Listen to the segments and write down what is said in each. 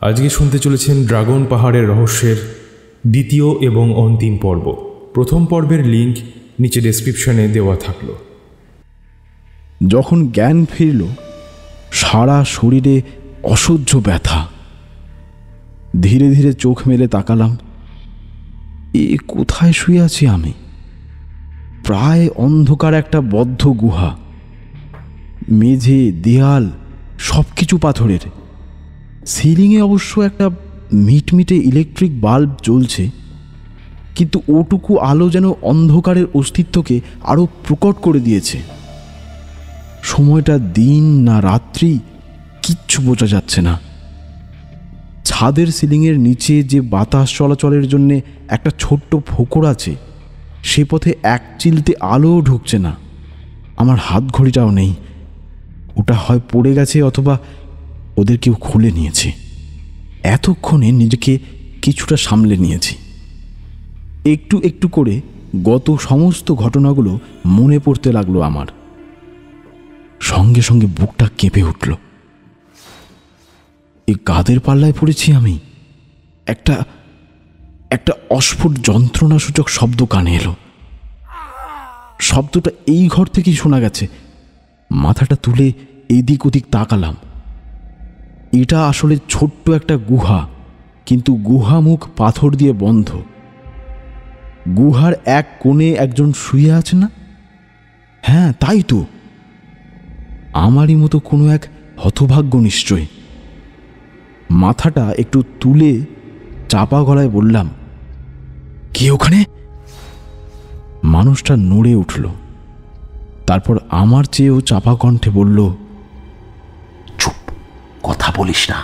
আজকে শুনতে চলেছেন ড্রাগন পাহাড়ের রহস্যের দ্বিতীয় এবং অন্তিম পর্ব। প্রথম পর্বের লিঙ্ক নিচে ডেসক্রিপশনে দেওয়া থাকলো। যখন জ্ঞান ফিরল, সারা শরীরে অসহ্য ব্যথা। ধীরে ধীরে চোখ মেলে তাকালাম। কোথায় শুয়ে আছি আমি? প্রায় অন্ধকার একটা বদ্ধ গুহা। মেঝে, দেয়াল সবকিছু পাথরের। সিলিংয়ে অবশ্য একটা মিটমিটে ইলেকট্রিক বাল্ব জ্বলছে, কিন্তু ওটুকু আলো যেন অন্ধকারের অস্তিত্বকে আরো প্রকট করে দিয়েছে। সময়টা দিন না রাত্রি কিচ্ছু বোঝা যাচ্ছে না। ছাদের সিলিংয়ের নিচে যে বাতাস চলাচলের জন্য একটা ছোট্ট ফোকর আছে, সে পথে এক চিলতে আলোও ঢুকছে না। আমার হাত ঘড়িটাও নেই। ওটা হয় পড়ে গেছে অথবা ওদের কেউ খুলে নিয়েছে। এতক্ষণে নিজেকে কিছুটা সামলে নিয়েছি। একটু একটু করে গত সমস্ত ঘটনাগুলো মনে পড়তে লাগলো আমার। সঙ্গে সঙ্গে বুকটা কেঁপে উঠল। এই কাদের পাল্লায় পড়েছি আমি? একটা একটা অস্ফুট যন্ত্রণাসূচক শব্দ কানে এলো। শব্দটা এই ঘর থেকেই শোনা গেছে। মাথাটা তুলে এদিক ওদিক তাকালাম। এটা আসলে ছোট্ট একটা গুহা, কিন্তু গুহা মুখ পাথর দিয়ে বন্ধ। গুহার এক কোণে একজন শুয়ে আছে না? হ্যাঁ, তাই তো। আমারই মতো কোনো এক হতভাগ্য নিশ্চয়। মাথাটা একটু তুলে চাপা গলায় বললাম, কে ওখানে? মানুষটা নড়ে উঠল। তারপর আমার চেয়েও চাপা কণ্ঠে বলল, চুপ, কথা বলিস না।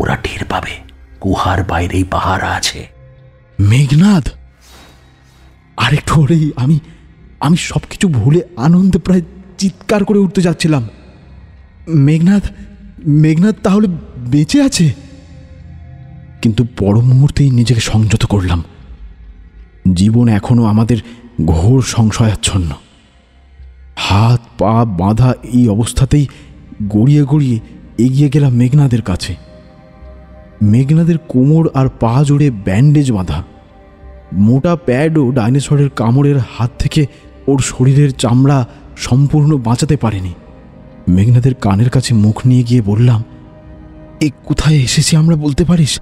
ওরা টের পাবে গুহার বাইরেই পাহারা আছে। মেঘনাদ! আরেকটু হলেই আমি সবকিছু ভুলে আনন্দে প্রায় চিৎকার করে উঠতে যাচ্ছিলাম। মেঘনাদ তাহলে বেঁচে আছে? কিন্তু পর মুহূর্তেই নিজেকে সংযত করলাম। জীবন এখনো আমাদের ঘোর সংশয়াচ্ছন্ন। হাত পা বাঁধা এই অবস্থাতেই গড়িয়ে গড়িয়ে এগিয়ে গেলাম মেঘনাদের কাছে। মেঘনাদের কোমর আর পা জুড়ে ব্যান্ডেজ বাঁধা। মোটা প্যাড ও ডাইনোসরের কামড়ের হাত থেকে ওর শরীরের চামড়া সম্পূর্ণ বাঁচাতে পারেনি। মেঘনাদের কানের কাছে মুখ নিয়ে গিয়ে বললাম, কোথায় এসেছি আমরা বলতে পারিস?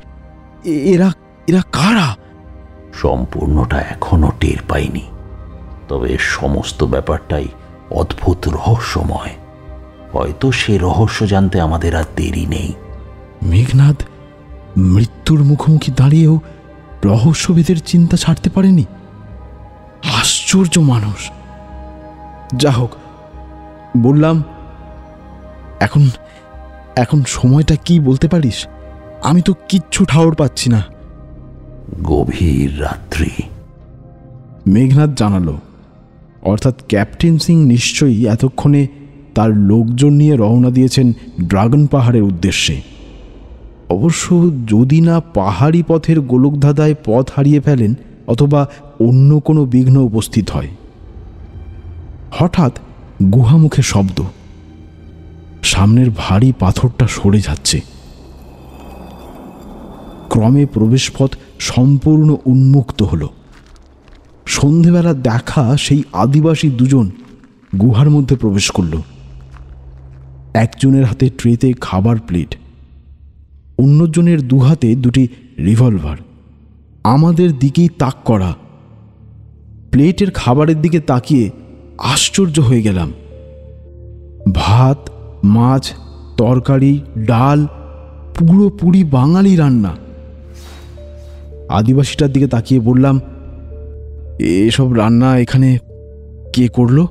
এরা কারা? সম্পূর্ণটা এখনো টের পাইনি, তবে সমস্ত ব্যাপারটাই অদ্ভুত রহস্যময়। হয়তো সে রহস্য জানতে আমাদের আর দেরি নেই। মেঘনাদ মৃত্যুর মুখোমুখি দাঁড়িয়েও রহস্যভেদের চিন্তা ছাড়তে পারেনি। আশ্চর্য মানুষ। যা হোক, বললাম, এখন সময়টা কি বলতে পারিস? আমি তো কিচ্ছু ঠাউর পাচ্ছি না। গভীর রাত্রি, মেঘনাদ জানালো। অর্থাৎ ক্যাপ্টেন সিং নিশ্চয়ই এতক্ষণে তার লোকজন নিয়ে রওনা দিয়েছেন ড্রাগন পাহাড়ের উদ্দেশ্যে। অবশ্য যদি না পাহাড়ি পথের গোলকধাঁধায় পথ হারিয়ে ফেলেন অথবা অন্য কোনো বিঘ্ন উপস্থিত হয়। হঠাৎ গুহামুখে শব্দ। সামনের ভারী পাথরটা সরে যাচ্ছে। ক্রমে প্রবেশপথ সম্পূর্ণ উন্মুক্ত হল। সন্ধেবেলা দেখা সেই আদিবাসী দুজন গুহার মধ্যে প্রবেশ করল। একজনের হাতে ট্রেতে খাবার প্লেট, অন্যজনের দুহাতে দুটি রিভলভার। আমাদের দিকেই তাক করা। প্লেটের খাবারের দিকে তাকিয়ে আশ্চর্য হয়ে গেলাম। ভাত, মাছ, তরকারি, ডাল, পুরোপুরি বাঙালি রান্না। আদিবাসীটার দিকে তাকিয়ে বললাম, এসব রান্না এখানে কে করলো?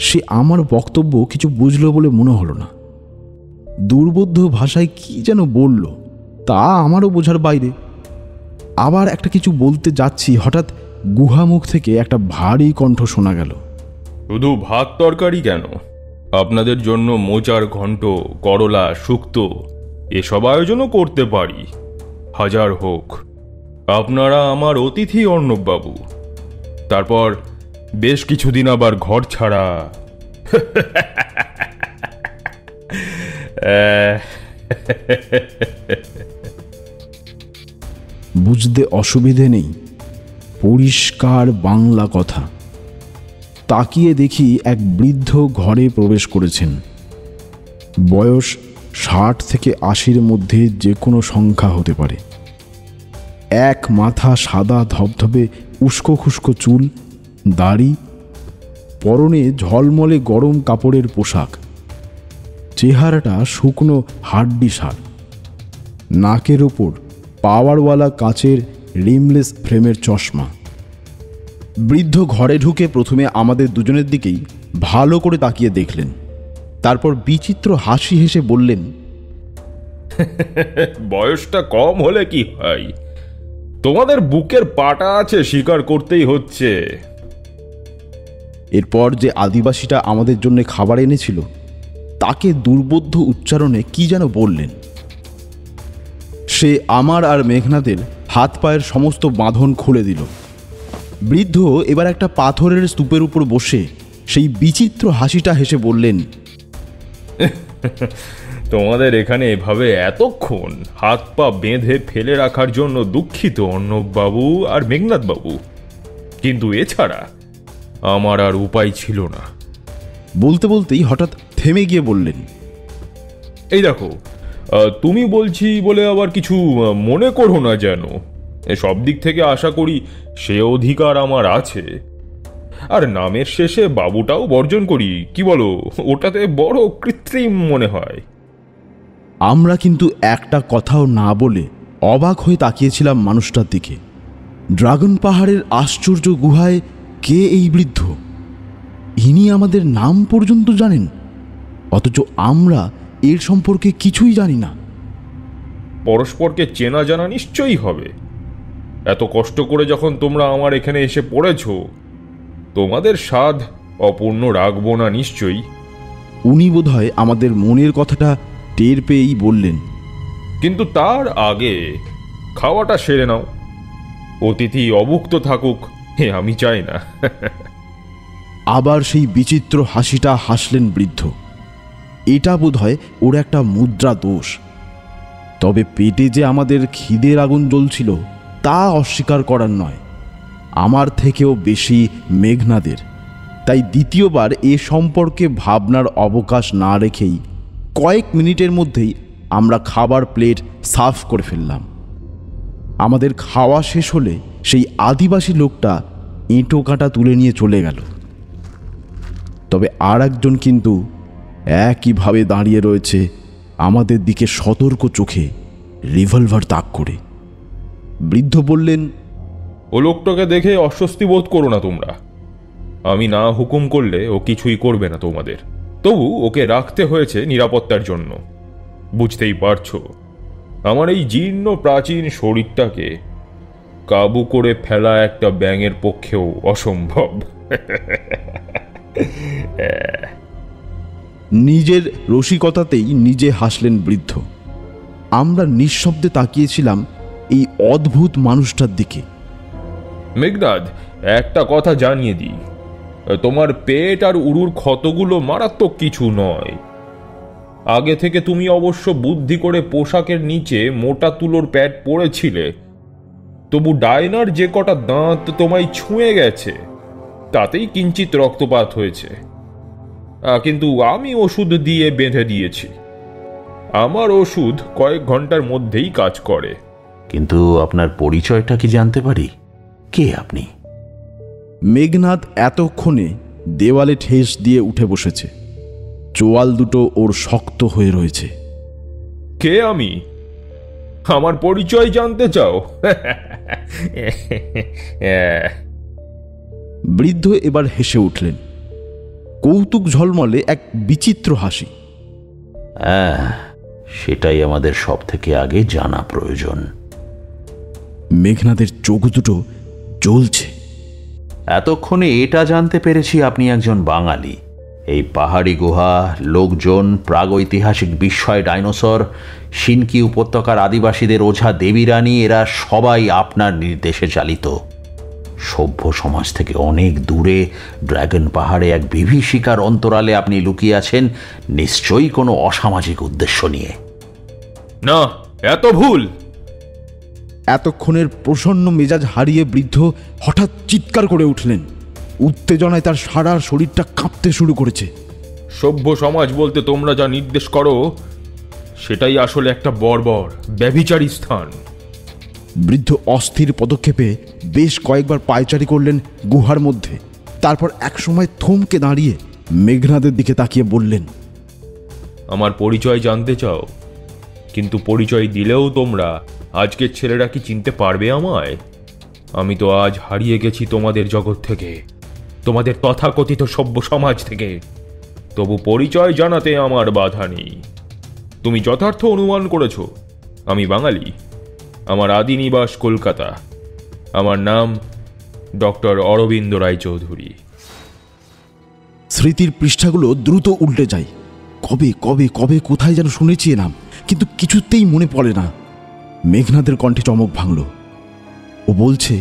সে আমার বক্তব্য কিছু বুঝলো বলে মনে হলো না। দুর্বোধ্য ভাষায় কি যেন বলল, তা আমারও বোঝার বাইরে। আবার একটা কিছু বলতে যাচ্ছি, হঠাৎ গুহামুখ থেকে একটা ভারী কণ্ঠ শোনা গেল, শুধু ভাত তরকারি কেন, আপনাদের জন্য মোচার ঘন্ট, করলা, শুক্তো এসব আয়োজনও করতে পারি। হাজার হোক, আপনারা আমার অতিথি অর্ণববাবু। তারপর বেশ কিছুদিন আবার ঘর ছাড়া। বুঝতে অসুবিধে নেই, পরিষ্কার বাংলা কথা। তাকিয়ে দেখি এক বৃদ্ধ ঘরে প্রবেশ করেছেন। বয়স 60 থেকে 80-র মধ্যে যে কোনো সংখ্যা হতে পারে। এক মাথা সাদা ধবধবে উস্কো খুস্কো চুল, দাড়ি, পরনে ঝলমলে গরম কাপড়ের পোশাক, চেহারাটা শুকনো হাড্ডি সার, নাকের ওপর পাওয়ারওয়ালা কাচের রিমলেস ফ্রেমের চশমা। বৃদ্ধ ঘরে ঢুকে প্রথমে আমাদের দুজনের দিকেই ভালো করে তাকিয়ে দেখলেন, তারপর বিচিত্র হাসি হেসে বললেন, বয়সটা কম হলে কি হয়, তোমাদের বুকের পাটা আছে, স্বীকার করতেই হচ্ছে। এরপর যে আদিবাসীটা আমাদের জন্য খাবার এনেছিল তাকে দুর্বোধ্য উচ্চারণে কি যেন বললেন। সে আমার আর মেঘনাদের হাত পায়ের সমস্ত বাঁধন খুলে দিল। বৃদ্ধ এবার একটা পাথরের স্তূপের উপর বসে সেই বিচিত্র হাসিটা হেসে বললেন, তোমাদের এখানে এভাবে এতক্ষণ হাত পা বেঁধে ফেলে রাখার জন্য দুঃখিত অর্ণববাবু আর মেঘনাথ বাবু, কিন্তু এছাড়া আমার আর উপায় ছিল না। বলতে বলতেই হঠাৎ থেমে গিয়ে বললেন, এই দেখো, তুমি বলছি বলে আবার কিছু মনে করো না যেন। সব দিক থেকে আশা করি সে অধিকার আমার আছে। আর নামের শেষে বাবুটাও বর্জন করি, কি বলো? ওটাতে বড় কৃত্রিম মনে হয়। আমরা কিন্তু একটা কথাও না বলে অবাক হয়ে তাকিয়েছিলাম মানুষটার দিকে। ড্রাগন পাহাড়ের আশ্চর্য গুহায় কে এই বৃদ্ধ? ইনি আমাদের নাম পর্যন্ত জানেন, অথচ আমরা এর সম্পর্কে কিছুই জানি না। পরস্পরকে চেনা জানা নিশ্চয়ই হবে। এত কষ্ট করে যখন তোমরা আমার এখানে এসে পড়েছ, তোমাদের স্বাদ অপূর্ণ রাখবো না নিশ্চয়ই। উনি বোধহয় আমাদের মনের কথাটা টের পেয়েই বললেন, কিন্তু তার আগে খাওয়াটা সেরে নাও। অতিথি অভুক্ত থাকুক আমি চাই না। আবার সেই বিচিত্র হাসিটা হাসলেন বৃদ্ধ। এটা বোধহয় ওর একটা মুদ্রা দোষ। তবে পেটে যে আমাদের খিদের আগুন জ্বলছিল তা অস্বীকার করার নয়, আমার থেকেও বেশি মেঘনাদের। তাই দ্বিতীয়বার এ সম্পর্কে ভাবনার অবকাশ না রেখেই কয়েক মিনিটের মধ্যেই আমরা খাবার প্লেট সার্ভ করে ফেললাম। আমাদের খাওয়া শেষ হলে সেই আদিবাসী লোকটা এঁটো কাঁটা তুলে নিয়ে চলে গেল। তবে আর একজন কিন্তু একইভাবে দাঁড়িয়ে রয়েছে আমাদের দিকে সতর্ক চোখে, রিভলভার তাক করে। বৃদ্ধ বললেন, ও লোকটাকে দেখে অস্বস্তি বোধ করো না তোমরা। আমি না হুকুম করলে ও কিছুই করবে না তোমাদের। তবু ওকে রাখতে হয়েছে নিরাপত্তার জন্য। বুঝতেই পারছো, আমার এই জীর্ণ প্রাচীন শরীরটাকে কাবু করে ফেলা একটা ব্যাঙের পক্ষেও অসম্ভব। নিজের রসিকতাতেই নিজে হাসলেন বৃদ্ধ। আমরা নিঃশব্দে তাকিয়েছিলাম এই অদ্ভুত মানুষটার দিকে। মেঘনাদ, একটা কথা জানিয়ে দিই, তোমার পেট আর উরুর ক্ষতগুলো মারাত্মক কিছু নয়। আগে থেকে তুমি অবশ্য বুদ্ধি করে পোশাকের নিচে মোটা তুলোর প্যাড পরেছিলে, তবু ডায়নার যে কটা দাঁত তোমায় ছুঁয়ে গেছে তাতেই কিঞ্চিত রক্তপাত হয়েছে। কিন্তু আমি ওষুধ দিয়ে বেঁধে দিয়েছি। আমার ওষুধ কয়েক ঘন্টার মধ্যেই কাজ করে। কিন্তু আপনার পরিচয়টা কি জানতে পারি? কে আপনি? মেঘনাদ এতক্ষণে দেওয়ালে ঠেস দিয়ে উঠে বসেছে। চোয়াল দুটো ওর শক্ত হয়ে রয়েছে। কে আমি? আমার পরিচয় জানতে চাও? বৃদ্ধ এবার হেসে উঠলেন, কৌতুক ঝলমলে এক বিচিত্র হাসি। হ্যাঁ, সেটাই আমাদের সব থেকে আগে জানা প্রয়োজন। মেঘনাদের চোখ দুটো জ্বলছে। এতক্ষণে এটা জানতে পেরেছি আপনি একজন বাঙালি। এই পাহাড়ি গুহা, লোকজন, প্রাগৈতিহাসিক বিস্ময় ডাইনোসর, সিনকি উপত্যকার আদিবাসীদের ওঝা দেবীরানী, এরা সবাই আপনার নির্দেশে চালিত। সভ্য সমাজ থেকে অনেক দূরে ড্রাগন পাহাড়ে এক বিভীষিকার অন্তরালে আপনি লুকিয়ে আছেন, নিশ্চয়ই কোনো অসামাজিক উদ্দেশ্য নিয়ে। না, এত ভুল। এতক্ষণের প্রসন্ন মেজাজ হারিয়ে বৃদ্ধ হঠাৎ চিৎকার করে উঠলেন। উত্তেজনায় তার সারা শরীরটা কাঁপতে শুরু করেছে। সভ্য সমাজ বলতে তোমরা যা নির্দেশ করো সেটাই আসলে একটা বর্বর ব্যভিচারী স্থান। বৃদ্ধ অস্থির পদক্ষেপে বেশ কয়েকবার পায়চারি করলেন গুহার মধ্যে। তারপর একসময় থমকে দাঁড়িয়ে মেঘনাদের দিকে তাকিয়ে বললেন, আমার পরিচয় জানতে চাও? কিন্তু পরিচয় দিলেও তোমরা আজকের ছেলেরা কি চিনতে পারবে আমায়? আমি তো আজ হারিয়ে গেছি তোমাদের জগৎ থেকে, তোমাদের তথাকথিত সভ্য সমাজ থেকে। তবু পরিচয় জানাতে আমার বাধা নেই। তুমি যথার্থ অনুমান করেছ আমি বাঙালি। আমার আদি নিবাস কলকাতা। আমার নাম ডক্টর অরবিন্দ রায়চৌধুরী। স্মৃতির পৃষ্ঠাগুলো দ্রুত উল্টে যায়। কবে কবে কবে কোথায় যেন শুনেছি এ নাম, কিন্তু কিছুতেই মনে পড়ে না। মেঘনাদের কণ্ঠে চমক ভাঙল। ও বলছে,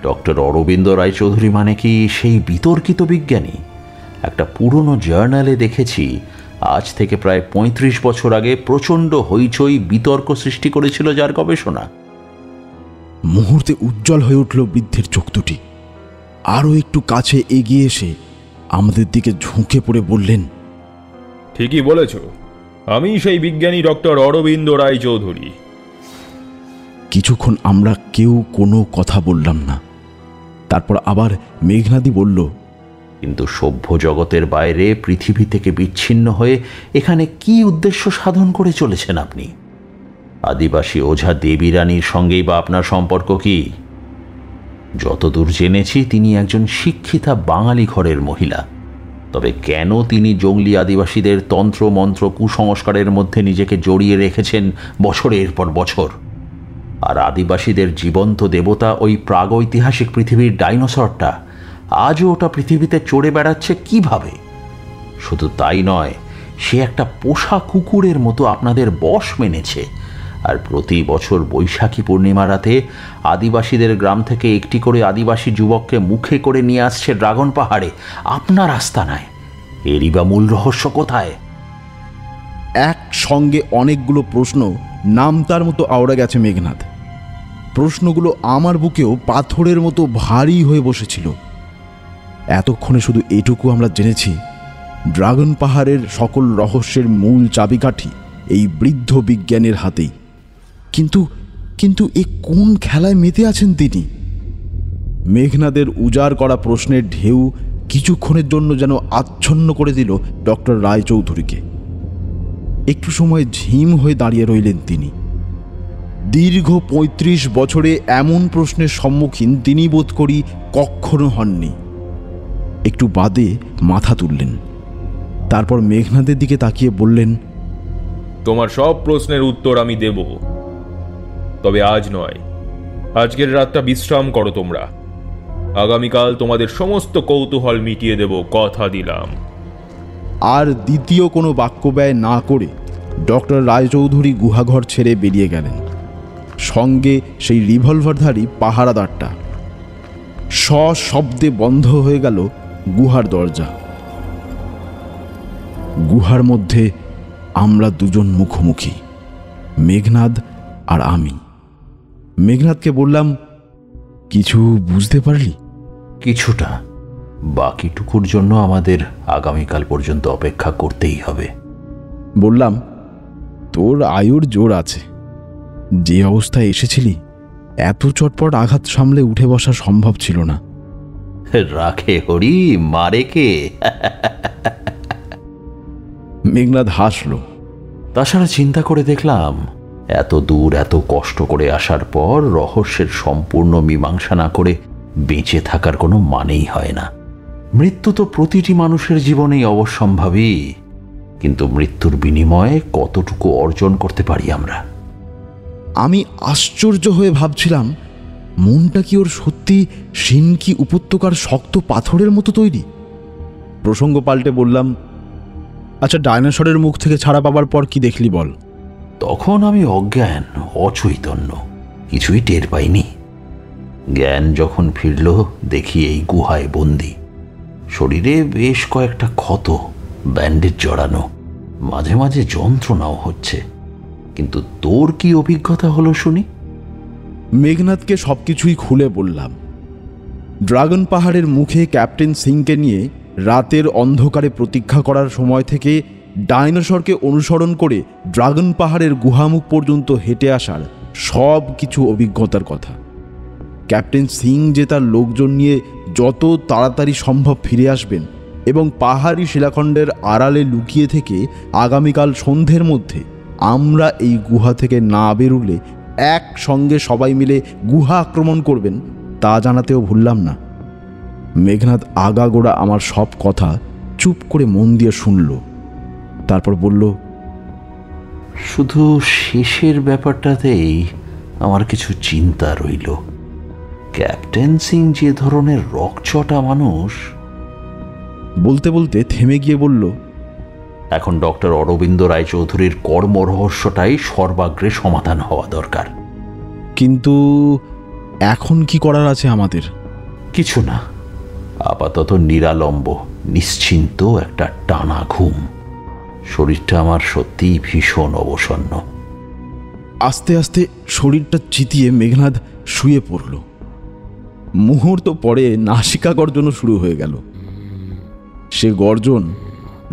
ডক্টর অরবিন্দ রায়চৌধুরী মানে কি সেই বিতর্কিত বিজ্ঞানী? একটা পুরনো জার্নালে দেখেছি আজ থেকে প্রায় ৩৫ বছর আগে প্রচণ্ড হইচই বিতর্ক সৃষ্টি করেছিল যার গবেষণা। মুহূর্তে উজ্জ্বল হয়ে উঠল বৃদ্ধের চোখ দুটি। আরও একটু কাছে এগিয়ে এসে আমাদের দিকে ঝুঁকে পড়ে বললেন, ঠিকই বলেছ, আমি সেই বিজ্ঞানী ডক্টর অরবিন্দ রায়চৌধুরী। কিছুক্ষণ আমরা কেউ কোনো কথা বললাম না। তারপর আবার মেঘনাদি বলল, কিন্তু সভ্য জগতের বাইরে পৃথিবী থেকে বিচ্ছিন্ন হয়ে এখানে কি উদ্দেশ্য সাধন করে চলেছেন আপনি? আদিবাসী ওঝা দেবী রানীর সঙ্গেই বা আপনার সম্পর্ক কি? যতদূর জেনেছি তিনি একজন শিক্ষিতা বাঙালি ঘরের মহিলা। তবে কেন তিনি জঙ্গলি আদিবাসীদের তন্ত্র মন্ত্র কুসংস্কারের মধ্যে নিজেকে জড়িয়ে রেখেছেন বছরের পর বছর? আর আদিবাসীদের জীবন্ত দেবতা ওই প্রাগৈতিহাসিক পৃথিবীর ডাইনোসরটা আজও ওটা পৃথিবীতে চড়ে বেড়াচ্ছে কিভাবে? শুধু তাই নয়, সে একটা পোষা কুকুরের মতো আপনাদের বশ মেনেছে। আর প্রতি বছর বৈশাখী পূর্ণিমা রাতে আদিবাসীদের গ্রাম থেকে একটি করে আদিবাসী যুবককে মুখে করে নিয়ে আসছে ড্রাগন পাহাড়ে আপনার আস্তানায়। এরই বা মূল রহস্য কোথায়? একসঙ্গে অনেকগুলো প্রশ্ন নামতার মতো আওড়া গেছে মেঘনাদ। প্রশ্নগুলো আমার বুকেও পাথরের মতো ভারী হয়ে বসেছিল। এতক্ষণে শুধু এটুকু আমরা জেনেছি, ড্রাগন পাহাড়ের সকল রহস্যের মূল চাবিকাঠি এই বৃদ্ধ বিজ্ঞানীর হাতেই। কিন্তু কিন্তু এ কোন খেলায় মেতে আছেন তিনি? মেঘনাদের উজাড় করা প্রশ্নের ঢেউ কিছুক্ষণের জন্য যেন আচ্ছন্ন করে দিল ডক্টর রায়চৌধুরীকে। একটু সময় ঝিম হয়ে দাঁড়িয়ে রইলেন তিনি। দীর্ঘ ৩৫ বছরে এমন প্রশ্নের সম্মুখীন তিনি বোধ করি কখনো হননি। একটু বাদে মাথা তুললেন। তারপর মেঘনাদের দিকে তাকিয়ে বললেন, তোমার সব প্রশ্নের উত্তর আমি দেব, তবে আজ নয়। আজকের রাতটা বিশ্রাম করো তোমরা। আগামীকাল তোমাদের সমস্ত কৌতূহল মিটিয়ে দেব, কথা দিলাম। আর দ্বিতীয় কোনো বাক্য ব্যয় না করে ডক্টর রায়চৌধুরী গুহাঘর ছেড়ে বেরিয়ে গেলেন, সঙ্গে সেই রিভলভারধারী পাহারাদারটা। সশব্দে বন্ধ হয়ে গেল গুহার দরজা। গুহার মধ্যে আমরা দুজন মুখোমুখি, মেঘনাদ আর আমি। মেঘনাদকে বললাম, কিছু বুঝতে পারলি? কিছুটা। বাকিটুকুর জন্য আমাদের আগামীকাল পর্যন্ত অপেক্ষা করতেই হবে। বললাম, তোর আয়ুর জোর আছে। যে অবস্থায় এসেছিলি এত চটপট আঘাত সামলে উঠে বসা সম্ভব ছিল না। রাখে হরি, মারে কে? মেঘনাদ হাসল। তাছাড়া চিন্তা করে দেখলাম, এত দূর এত কষ্ট করে আসার পর রহস্যের সম্পূর্ণ মীমাংসা না করে বেঁচে থাকার কোনো মানেই হয় না। মৃত্যু তো প্রতিটি মানুষের জীবনেই অবশ্যম্ভাবী, কিন্তু মৃত্যুর বিনিময়ে কতটুকু অর্জন করতে পারি আমরা? আমি আশ্চর্য হয়ে ভাবছিলাম, মনটা কি ওর সত্যি সিনকি উপত্যকার শক্ত পাথরের মতো তৈরি? প্রসঙ্গ পাল্টে বললাম, আচ্ছা, ডাইনোসরের মুখ থেকে ছাড়া পাবার পর কি দেখলি বল? তখন আমি অজ্ঞান, অচৈতন্য, কিছুই টের পাইনি। জ্ঞান যখন ফিরল, দেখি এই গুহায় বন্দি। শরীরে বেশ কয়েকটা ক্ষত, ব্যান্ডেজ জড়ানো, মাঝে মাঝে যন্ত্রণাও হচ্ছে। কিন্তু তোর কি অভিজ্ঞতা হলো শুনি? মেঘনাথকে সবকিছুই খুলে বললাম। ড্রাগন পাহাড়ের মুখে ক্যাপ্টেন সিংকে নিয়ে রাতের অন্ধকারে প্রতীক্ষা করার সময় থেকে ডাইনোসরকে অনুসরণ করে ড্রাগন পাহাড়ের গুহামুখ পর্যন্ত হেঁটে আসার সব কিছু অভিজ্ঞতার কথা। ক্যাপ্টেন সিং যে তার লোকজন নিয়ে যত তাড়াতাড়ি সম্ভব ফিরে আসবেন এবং পাহাড়ি শিলাখণ্ডের আড়ালে লুকিয়ে থেকে আগামীকাল সন্ধ্যের মধ্যে আমরা এই গুহা থেকে না বেরুলে একসঙ্গে সবাই মিলে গুহা আক্রমণ করবেন, তা জানাতেও ভুললাম না। মেঘনাথ আগাগোড়া আমার সব কথা চুপ করে মন দিয়ে শুনল। তারপর বলল, শুধু শেষের ব্যাপারটাতেই আমার কিছু চিন্তা রইল। ক্যাপ্টেন সিং যে ধরনের রকচটা মানুষ। বলতে বলতে থেমে গিয়ে বলল, এখন ডক্টর অরবিন্দ রায়চৌধুরীর কর্মরহস্যটাই সর্বাগ্রে সমাধান হওয়া দরকার। কিন্তু এখন কি করার আছে আমাদের? কিছু না, আপাতত নিরালম্ব নিশ্চিন্ত একটা টানা ঘুম। শরীরটা আমার সত্যিই ভীষণ অবসন্ন। আস্তে আস্তে শরীরটা চিতিয়ে মেঘনাথ শুয়ে পড়ল। মুহূর্ত পরে নাসিকা গর্জনও শুরু হয়ে গেল। সে গর্জন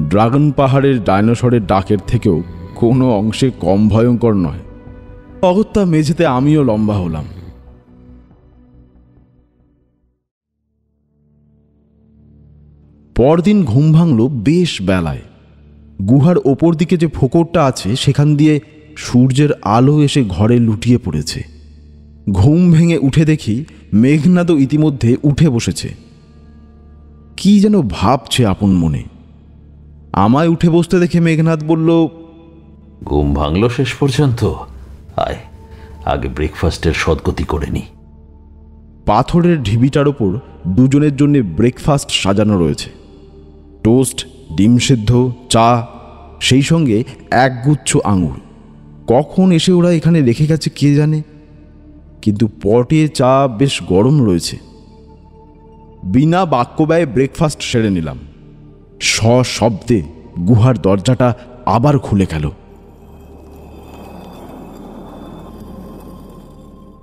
ড্রাগন পাহাড়ের ডাইনোসরের ডাকের থেকেও কোনো অংশে কম ভয়ঙ্কর নয়। অগত্যা মেঝেতে আমিও লম্বা হলাম। পরদিন ঘুম ভাঙল বেশ বেলায়। গুহার ওপর দিকে যে ফোকরটা আছে সেখান দিয়ে সূর্যের আলো এসে ঘরে লুটিয়ে পড়েছে। ঘুম ভেঙে উঠে দেখি মেঘনাদও ইতিমধ্যে উঠে বসেছে। কি যেন ভাবছে আপন মনে। আমায় উঠে বসতে দেখে মেঘনাদ বলল, ঘুম ভাঙল শেষ পর্যন্ত? আয়, আগে ব্রেকফাস্টের সদ্গতি করে নি। পাথরের ঢিবিটার ওপর দুজনের জন্য ব্রেকফাস্ট সাজানো রয়েছে। টোস্ট, ডিম সেদ্ধ, চা, সেই সঙ্গে একগুচ্ছ আঙুর। কখন এসে ওরা এখানে রেখে গেছে কে জানে, কিন্তু পটে চা বেশ গরম রয়েছে। বিনা বাক্য ব্যয়ে ব্রেকফাস্ট সেরে নিলাম। সশব্দে গুহার দরজাটা আবার খুলে গেল।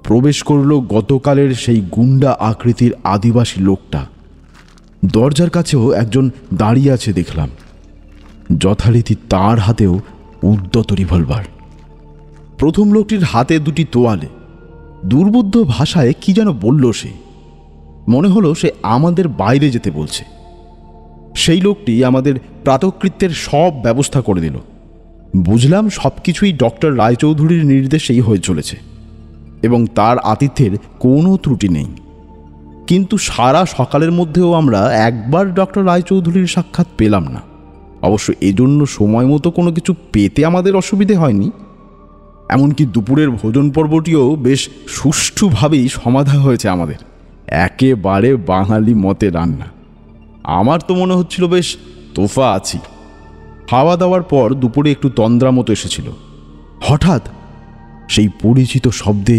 প্রবেশ করল গতকালের সেই গুন্ডা আকৃতির আদিবাসী লোকটা। দরজার কাছেও একজন দাঁড়িয়ে আছে দেখলাম। যথারীতি তার হাতেও উদ্যত রিভলভার। প্রথম লোকটির হাতে দুটি তোয়ালে। দুর্বোধ্য ভাষায় কি যেন বলল সে। মনে হলো সে আমাদের বাইরে যেতে বলছে। সেই লোকটি আমাদের প্রাতকৃত্যের সব ব্যবস্থা করে দিল। বুঝলাম সব কিছুই ডক্টর রায়চৌধুরীর নির্দেশেই হয়ে চলেছে এবং তার আতিথ্যের কোনো ত্রুটি নেই। কিন্তু সারা সকালের মধ্যেও আমরা একবার ডক্টর রায়চৌধুরীর সাক্ষাৎ পেলাম না। অবশ্য এজন্য সময় মতো কোনো কিছু পেতে আমাদের অসুবিধে হয়নি। এমনকি দুপুরের ভোজন পর্বটিও বেশ সুষ্ঠুভাবেই সমাধা হয়েছে আমাদের। একেবারে বাঙালি মতে রান্না। আমার তো মনে হচ্ছিল বেশ তোফা আছি। খাওয়া দাওয়ার পর দুপুরে একটু তন্দ্রা মতো এসেছিল। হঠাৎ সেই পরিচিত শব্দে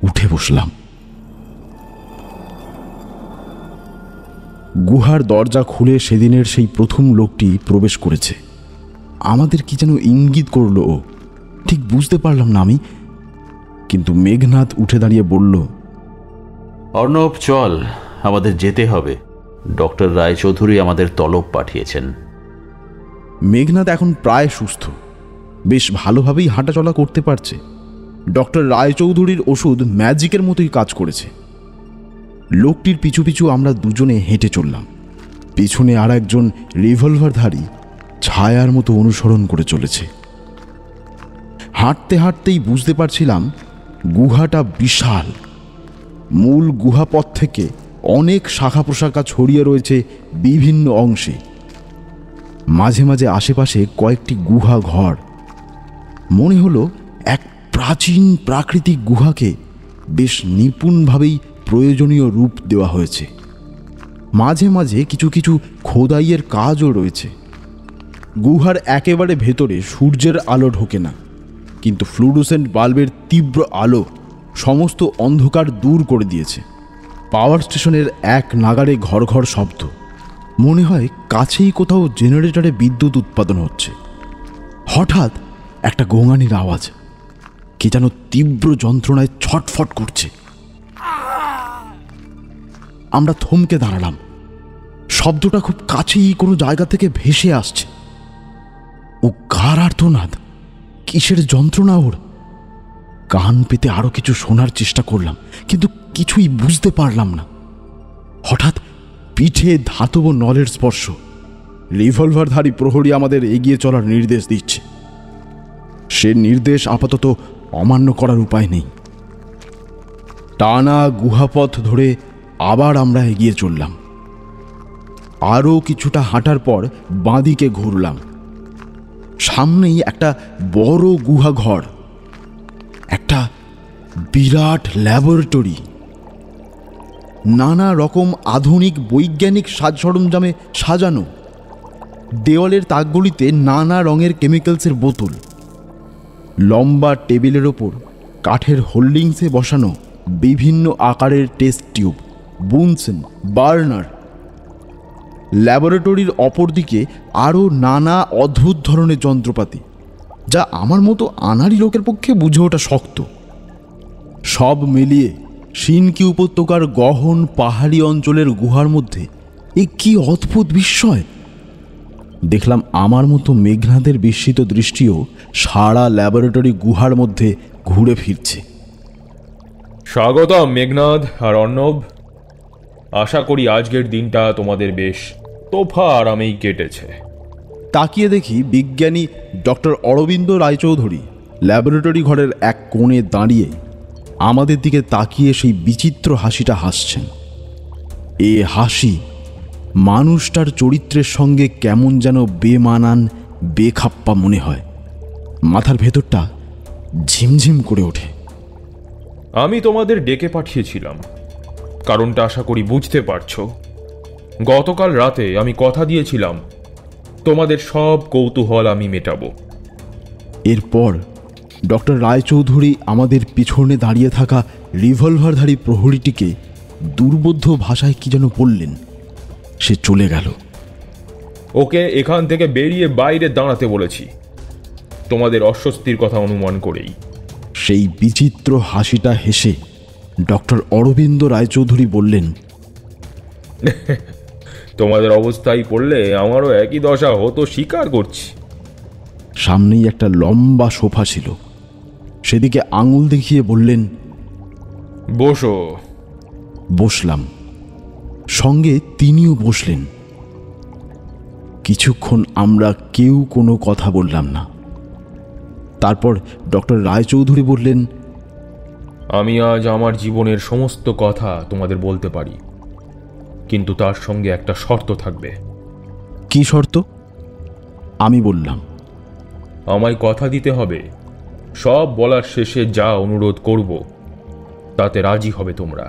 উঠে বসলাম। গুহার দরজা খুলে সেদিনের সেই প্রথম লোকটি প্রবেশ করেছে। আমাদের কি যেন ইঙ্গিত করল ও, ঠিক বুঝতে পারলাম না আমি। কিন্তু মেঘনাথ উঠে দাঁড়িয়ে বলল, অর্ণব চল, আমাদের যেতে হবে। ডক্টর রায়চৌধুরী আমাদের তলব পাঠিয়েছেন। মেঘনাথ এখন প্রায় সুস্থ, বেশ ভালোভাবেই হাঁটাচলা করতে পারছে। ডক্টর রায়চৌধুরীর ওষুধ ম্যাজিকের মতোই কাজ করেছে। লোকটির পিছু পিছু আমরা দুজনে হেঁটে চললাম। পিছনে আর একজন রিভলভারধারী ছায়ার মতো অনুসরণ করে চলেছে। হাঁটতে হাঁটতেই বুঝতে পারছিলাম গুহাটা বিশাল। মূল গুহাপথ থেকে অনেক শাখা প্রশাখা ছড়িয়ে রয়েছে বিভিন্ন অংশে। মাঝে মাঝে আশেপাশে কয়েকটি গুহা ঘর। মনে হলো এক প্রাচীন প্রাকৃতিক গুহাকে বেশ নিপুণভাবেই প্রয়োজনীয় রূপ দেওয়া হয়েছে। মাঝে মাঝে কিছু কিছু খোদাইয়ের কাজও রয়েছে। গুহার একেবারে ভেতরে সূর্যের আলো ঢোকে না, কিন্তু ফ্লুরোসেন্ট বাল্বের তীব্র আলো সমস্ত অন্ধকার দূর করে দিয়েছে। পাওয়ার স্টেশনের এক নাগাড়ে ঘর ঘর শব্দ। মনে হয় কাছেই কোথাও জেনারেটরে বিদ্যুৎ উৎপাদন হচ্ছে। হঠাৎ একটা গোঙানির আওয়াজ। কে যেন তীব্র যন্ত্রণায় ছটফট করছে। আমরা থমকে দাঁড়ালাম। শব্দটা খুব কাছেই কোনো জায়গা থেকে ভেসে আসছে। ও কার আর্তনাদ, কিসের যন্ত্রণা ওর? কান পেতে আরো কিছু শোনার চেষ্টা করলাম, কিন্তু কিছুই বুঝতে পারলাম না। হঠাৎ পিঠে ধাতব নলের স্পর্শ। রিভলভারধারী প্রহরী আমাদের এগিয়ে চলার নির্দেশ দিচ্ছে। সে নির্দেশ আপাতত অমান্য করার উপায় নেই। টানা গুহাপথ ধরে আবার আমরা এগিয়ে চললাম। আরও কিছুটা হাঁটার পর বাঁদিকে ঘুরলাম। সামনেই একটা বড় গুহা ঘর, একটা বিরাট ল্যাবরেটরি। নানা রকম আধুনিক বৈজ্ঞানিক সাজ সরঞ্জামে সাজানো। দেওয়ালের তাকগুলিতে নানা রঙের কেমিক্যালসের বোতল। লম্বা টেবিলের ওপর কাঠের হোল্ডিংসে বসানো বিভিন্ন আকারের টেস্ট টিউব, বুনসেন, বার্নার। ল্যাবরেটরির অপর দিকে আরও নানা অদ্ভুত ধরনের যন্ত্রপাতি, যা আমার মতো আনাড়ি লোকের পক্ষে বুঝে ওঠা শক্ত। সব মিলিয়ে শিনকি উপত্যকার গহন পাহাড়ি অঞ্চলের গুহার মধ্যে এ কি অদ্ভুত বিস্ময়! দেখলাম আমার মতো মেঘনাদের বিস্মিত দৃষ্টিও সারা ল্যাবরেটরি গুহার মধ্যে ঘুরে ফিরছে। স্বাগতম মেঘনাদ আর অর্ণব। আশা করি আজকের দিনটা তোমাদের বেশ তোফা আরামেই কেটেছে। তাকিয়ে দেখি বিজ্ঞানী ডক্টর অরবিন্দ রায়চৌধুরী ল্যাবরেটরি ঘরের এক কোণে দাঁড়িয়ে আমাদের দিকে তাকিয়ে সেই বিচিত্র হাসিটা হাসছেন। এ হাসি মানুষটার চরিত্রের সঙ্গে কেমন যেন বেমানান, বেখাপ্পা মনে হয়। মাথার ভেতরটা ঝিমঝিম করে ওঠে। আমি তোমাদের ডেকে পাঠিয়েছিলাম, কারণটা আশা করি বুঝতে পারছো। গতকাল রাতে আমি কথা দিয়েছিলাম তোমাদের সব কৌতূহল আমি মেটাবো। এরপর ডক্টর রায়চৌধুরী আমাদের পিছনে দাঁড়িয়ে থাকা রিভলভারধারী প্রহরীটিকে দুর্বোধ্য ভাষায় কি যেন বললেন। সে চলে গেল। ওকে এখান থেকে বেরিয়ে বাইরে দাঁড়াতে বলেছি, তোমাদের অস্বস্তির কথা অনুমান করেই। সেই বিচিত্র হাসিটা হেসে ডক্টর অরবিন্দ রায়চৌধুরী বললেন, তোমাদের অবস্থায় পড়লে আমারও একই দশা হতো, স্বীকার করছি। সামনেই একটা লম্বা সোফা ছিল। সেদিকে আঙুল দেখিয়ে বললেন, বসো। বসলাম। সঙ্গে তিনিও বসলেন। কিছুক্ষণ আমরা কেউ কোনো কথা বললাম না। তারপর ডক্টর রায়চৌধুরী বললেন, আমি আজ আমার জীবনের সমস্ত কথা তোমাদের বলতে পারি, কিন্তু তার সঙ্গে একটা শর্ত থাকবে। কি শর্ত? আমি বললাম, আমায় কথা দিতে হবে সব বলার শেষে যা অনুরোধ করব তাতে রাজি হবে তোমরা।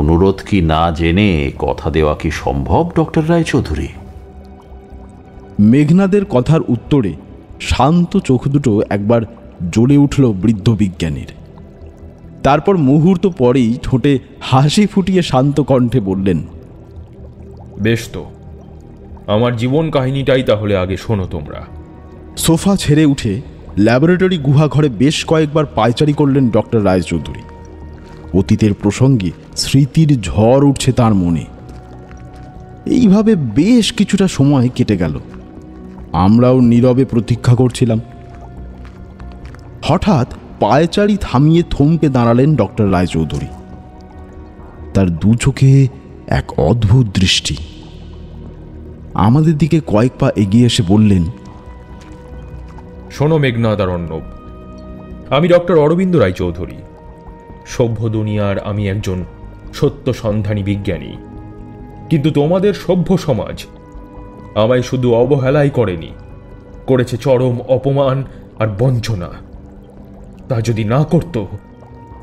অনুরোধ কি না জেনে কথা দেওয়া কি সম্ভব ডক্টর রায়চৌধুরী? মেঘনাদের কথার উত্তরে শান্ত চোখ দুটো একবার জ্বলে উঠল বৃদ্ধ বিজ্ঞানীর। তারপর মুহূর্ত পরেই ঠোঁটে হাসি ফুটিয়ে শান্ত কণ্ঠে বললেন, বেশ তো, আমার জীবন কাহিনীটাই তাহলে আগে শোনো তোমরা। সোফা ছেড়ে উঠে ল্যাবরেটরি গুহা ঘরে বেশ কয়েকবার পায়চারি করলেন ডক্টর রায়চৌধুরী। অতীতের প্রসঙ্গে স্মৃতির ঝড় উঠছে তার মনে। এইভাবে বেশ কিছুটা সময় কেটে গেল। আমরাও নীরবে প্রতীক্ষা করছিলাম। হঠাৎ পায়চারি থামিয়ে থমকে দাঁড়ালেন ডক্টর রায়চৌধুরী। তার দু চোখে এক অদ্ভুত দৃষ্টি। আমাদের দিকে কয়েক পা এগিয়ে এসে বললেন, শোনো মেঘনাদ আর অর্ণব, আমি ডক্টর অরবিন্দ রায়চৌধুরী। সভ্য দুনিয়ার আমি একজন সত্য সন্ধানী বিজ্ঞানী, কিন্তু তোমাদের সভ্য সমাজ আমায় শুধু অবহেলাই করেনি, করেছে চরম অপমান আর বঞ্চনা। তা যদি না করত,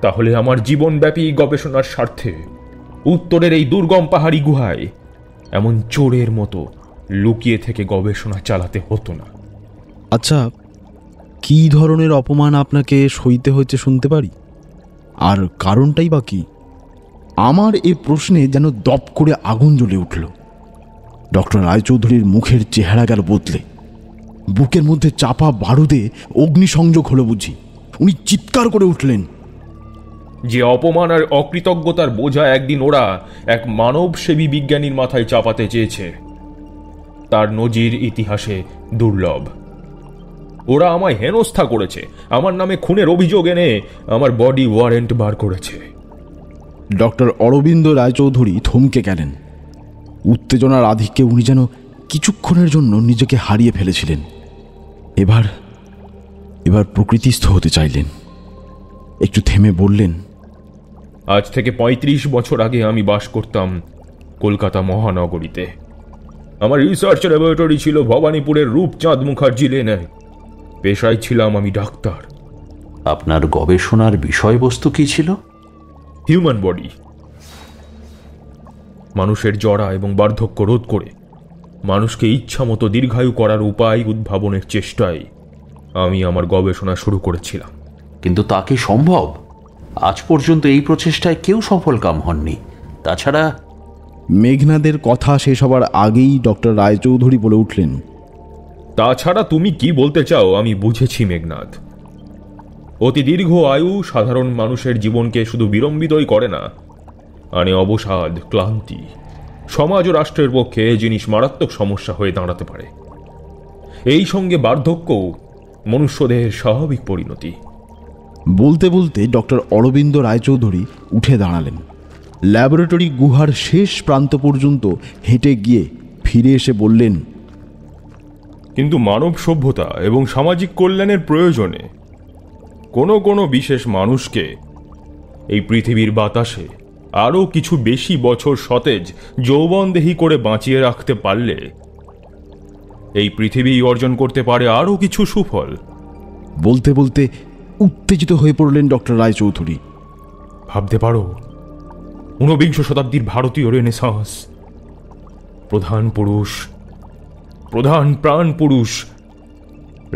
তাহলে আমার জীবনব্যাপী গবেষণার স্বার্থে উত্তরের এই দুর্গম পাহাড়ি গুহায় এমন চোরের মতো লুকিয়ে থেকে গবেষণা চালাতে হতো না। আচ্ছা, কি ধরনের অপমান আপনাকে সইতে হয়েছে শুনতে পারি? আর কারণটাই বা কি? আমার এই প্রশ্নে যেন দপ করে আগুন জ্বলে উঠল। ডক্টর রায়চৌধুরীর মুখের চেহারা গেল বদলে। বুকের মধ্যে চাপা বারুদে অগ্নিসংযোগ হলো বুঝি। উনি চিৎকার করে উঠলেন। যে অপমান আর অকৃতজ্ঞতার বোঝা একদিন ওরা এক মানবসেবী বিজ্ঞানীর মাথায় চাপাতে চেয়েছে, তার নজির ইতিহাসে দুর্লভ। ওরা আমায় হেনস্থা করেছে, আমার নামে খুনের অভিযোগ এনে আমার বডি ওয়ারেন্ট বার করেছে। ডক্টর অরবিন্দ রায়চৌধুরী থমকে গেলেন। উত্তেজনার আধিক্যে উনি যেন কিছুক্ষণের জন্য নিজেকে হারিয়ে ফেলেছিলেন। এবার এবার প্রকৃতিস্থ হতে চাইলেন। একটু থেমে বললেন, আজ থেকে ৩৫ বছর আগে আমি বাস করতাম কলকাতা মহানগরীতে। আমার রিসার্চ ল্যাবরেটরি ছিল ভবানীপুরের রূপচাঁদ মুখার্জি লেনে। পেশায় ছিলাম আমি ডাক্তার। আপনার গবেষণার বিষয়বস্তু কি ছিল? Human body. মানুষের জরা এবং বার্ধক্য রোধ করে মানুষকে ইচ্ছামতো দীর্ঘায়ু করার উপায় উদ্ভাবনের চেষ্টায় আমি আমার গবেষণা শুরু করেছিলাম। কিন্তু তা কি সম্ভব? আজ পর্যন্ত এই প্রচেষ্টায় কেউ সফলকাম হননি। তাছাড়া মেঘনাদের কথা শেষ হবার আগেই ডক্টর রায়চৌধুরী বলে উঠলেন, তাছাড়া তুমি কি বলতে চাও আমি বুঝেছি মেঘনাদ। অতি দীর্ঘ আয়ু সাধারণ মানুষের জীবনকে শুধু বিলম্বিতই করে না, আনে অবসাদ, ক্লান্তি। সমাজ ও রাষ্ট্রের পক্ষে জিনিস মারাত্মক সমস্যা হয়ে দাঁড়াতে পারে। এই সঙ্গে বার্ধক্যও মনুষ্যদেহের স্বাভাবিক পরিণতি। বলতে বলতে ডক্টর অরবিন্দ রায়চৌধুরী উঠে দাঁড়ালেন। ল্যাবরেটরি গুহার শেষ প্রান্ত পর্যন্ত হেঁটে গিয়ে ফিরে এসে বললেন, কিন্তু মানব সভ্যতা এবং সামাজিক কল্যাণের প্রয়োজনে কোনো কোনো বিশেষ মানুষকে এই পৃথিবীর বাতাসে আরও কিছু বেশি বছর সতেজ যৌবনদেহী করে বাঁচিয়ে রাখতে পারলে এই পৃথিবী অর্জন করতে পারে আরও কিছু সুফল। বলতে বলতে উত্তেজিত হয়ে পড়লেন ডক্টর রায়চৌধুরী। ভাবতে পারো, ১৯ শতাব্দীর ভারতীয় রেনেসাঁস, প্রধান প্রাণ পুরুষ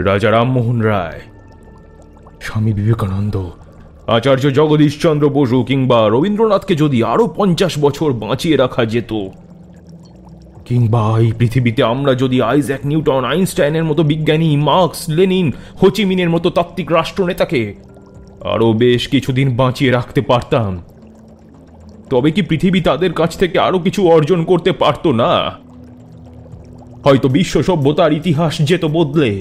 রাজা রামমোহন রায়, স্বামী বিবেকানন্দ, আচার্য জগদীশচন্দ্র বসু কিংবা রবীন্দ্রনাথকে যদি আরো ৫০ বছর বাঁচিয়ে রাখা যেত, কিংবা এই পৃথিবীতে আমরা যদি আইজ্যাক নিউটন, আইনস্টাইনের মতো বিজ্ঞানী, মার্কস, লেনিন, হোচিমিনের মতো তাত্ত্বিক রাষ্ট্রনেতাকে আরো বেশ কিছুদিন বাঁচিয়ে রাখতে পারতাম, তবে কি পৃথিবী তাদের কাছ থেকে আরো কিছু অর্জন করতে পারত না? হয়তো বিশ্ব সভ্যতার ইতিহাস যেত বদলে,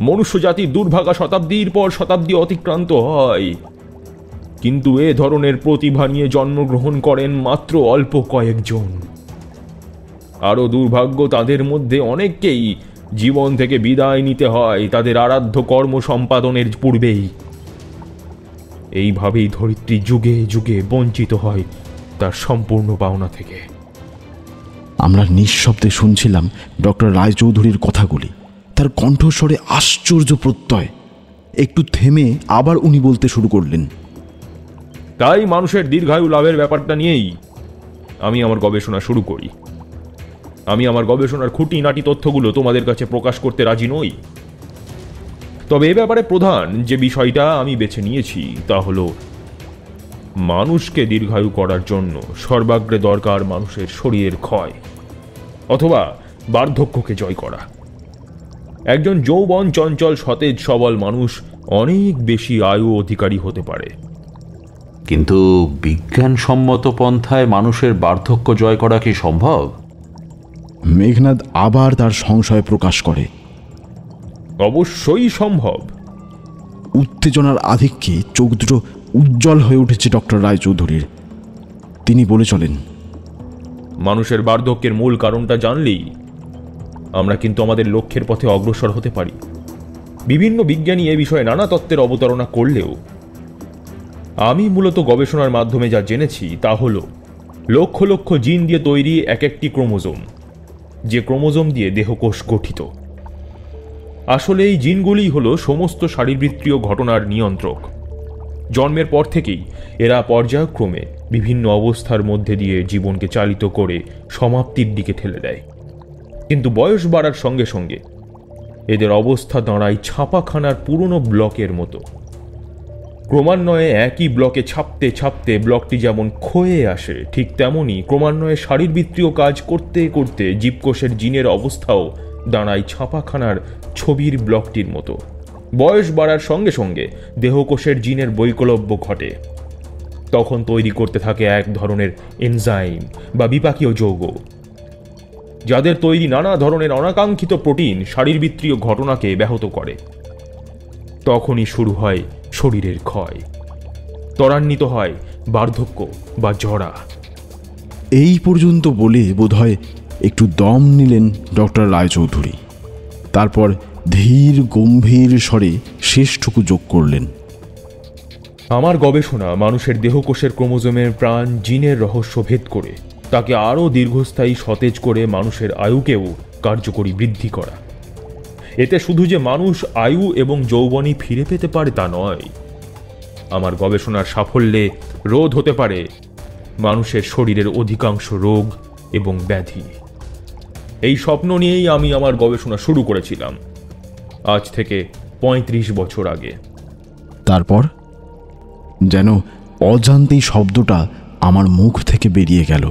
মনুষ্য জাতির দুর্ভাগা শতাব্দীর পর শতাব্দী অতিক্রান্ত হয়, কিন্তু এ ধরনের প্রতিভা নিয়ে জন্মগ্রহণ করেন মাত্র অল্প কয়েকজন। আরো দুর্ভাগ্য, তাদের মধ্যে অনেককেই জীবন থেকে বিদায় নিতে হয় তাদের আরাধ্য কর্ম সম্পাদনের পূর্বেই। এইভাবেই ধরিত্রী যুগে যুগে বঞ্চিত হয় তার সম্পূর্ণ পাওনা থেকে। আমরা নিঃশব্দে শুনছিলাম ডক্টর রায়চৌধুরীর কথাগুলি। তার কণ্ঠস্বরে আশ্চর্য প্রত্যয়। একটু থেমে আবার উনি বলতে শুরু করলেন, তাই মানুষের দীর্ঘায়ু লাভের ব্যাপারটা নিয়েই আমি আমার গবেষণা শুরু করি। আমি আমার গবেষণার খুঁটিনাটি তথ্যগুলো তোমাদের কাছে প্রকাশ করতে রাজি নই, তবে এ ব্যাপারে প্রধান যে বিষয়টা আমি বেছে নিয়েছি তা হলো মানুষকে দীর্ঘায়ু করার জন্য সর্বাগ্রে দরকার মানুষের শরীরের ক্ষয় অথবা বার্ধক্যকে জয় করা। একজন যৌবন, চঞ্চল, সতেজ, সবল মানুষ অনেক বেশি আয়ু অধিকারী হতে পারে। কিন্তু বিজ্ঞানসম্মত পন্থায় মানুষের বার্ধক্য জয় করা কি সম্ভব? মেঘনাদ আবার তার সংশয় প্রকাশ করে। অবশ্যই সম্ভব। উত্তেজনার আধিক্যে চোখ দুটো উজ্জ্বল হয়ে উঠেছে ডক্টর রায়চৌধুরীর। তিনি বলে চলেন, মানুষের বার্ধক্যের মূল কারণটা জানলেই আমরা কিন্তু আমাদের লক্ষ্যের পথে অগ্রসর হতে পারি। বিভিন্ন বিজ্ঞানী এ বিষয়ে নানা তত্ত্বের অবতারণা করলেও আমি মূলত গবেষণার মাধ্যমে যা জেনেছি তা হল লক্ষ লক্ষ জিন দিয়ে তৈরি এক একটি ক্রোমোজোম, যে ক্রোমোজোম দিয়ে দেহকোষ গঠিত। আসলে এই জিনগুলিই হলো সমস্ত শারীরবৃত্তীয় ঘটনার নিয়ন্ত্রক। জন্মের পর থেকেই এরা পর্যায়ক্রমে বিভিন্ন অবস্থার মধ্যে দিয়ে জীবনকে চালিত করে সমাপ্তির দিকে ঠেলে দেয়। কিন্তু বয়স বাড়ার সঙ্গে সঙ্গে এদের অবস্থা দাঁড়ায় ছাপাখানার পুরনো ব্লকের মতো। ক্রমান্বয়ে একই ব্লকে ছাপতে ছাপতে ব্লকটি যেমন ক্ষয়ে আসে, ঠিক তেমনই ক্রমান্বয়ে শারীরবৃত্তীয় কাজ করতে করতে জীবকোষের জিনের অবস্থাও দাঁড়ায় ছাপাখানার ছবির ব্লকটির মতো। বয়স বাড়ার সঙ্গে সঙ্গে দেহকোষের জিনের বৈকলব্য ঘটে। তখন তৈরি করতে থাকে এক ধরনের এনজাইম বা বিপাকীয় যৌগ, যাদের তৈরি নানা ধরনের অনাকাঙ্ক্ষিত প্রোটিন শারীরবৃত্তীয় ঘটনাকে ব্যাহত করে। তখনই শুরু হয় শরীরের ক্ষয়, ত্বরান্বিত হয় বার্ধক্য বা জরা। এই পর্যন্ত বলে বোধহয় একটু দম নিলেন ডক্টর রায়চৌধুরী। তারপর ধীর গম্ভীর স্বরে শেষটুকু যোগ করলেন, আমার গবেষণা মানুষের দেহকোষের ক্রোমোজোমের প্রাণ জিনের রহস্য ভেদ করে তাকে আরও দীর্ঘস্থায়ী সতেজ করে মানুষের আয়ুকেও কার্যকরী বৃদ্ধি করা। এতে শুধু যে মানুষ আয়ু এবং যৌবনই ফিরে পেতে পারে তা নয়, আমার গবেষণার সাফল্যে রোধ হতে পারে মানুষের শরীরের অধিকাংশ রোগ এবং ব্যাধি। এই স্বপ্ন নিয়েই আমি আমার গবেষণা শুরু করেছিলাম আজ থেকে ৩৫ বছর আগে। তারপর যেন অজান্তেই শব্দটা আমার মুখ থেকে বেরিয়ে গেল।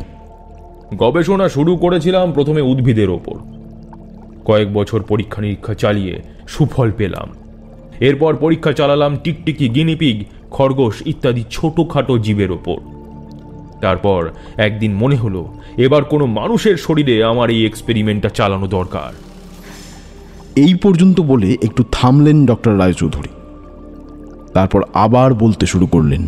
গবেষণা শুরু করেছিলাম প্রথমে উদ্ভিদের ওপর। কয়েক বছর পরীক্ষা নিরীক্ষা চালিয়ে সুফল পেলাম। এরপর পরীক্ষা চালালাম টিকটিকি, গিনিপিগ, খরগোশ ইত্যাদি ছোটখাটো জীবের ওপর। তারপর একদিন মনে হলো এবার কোনো মানুষের শরীরে আমার এই এক্সপেরিমেন্টটা চালানো দরকার। এই পর্যন্ত বলে একটু থামলেন ডক্টর রায়চৌধুরী। তারপর আবার বলতে শুরু করলেন,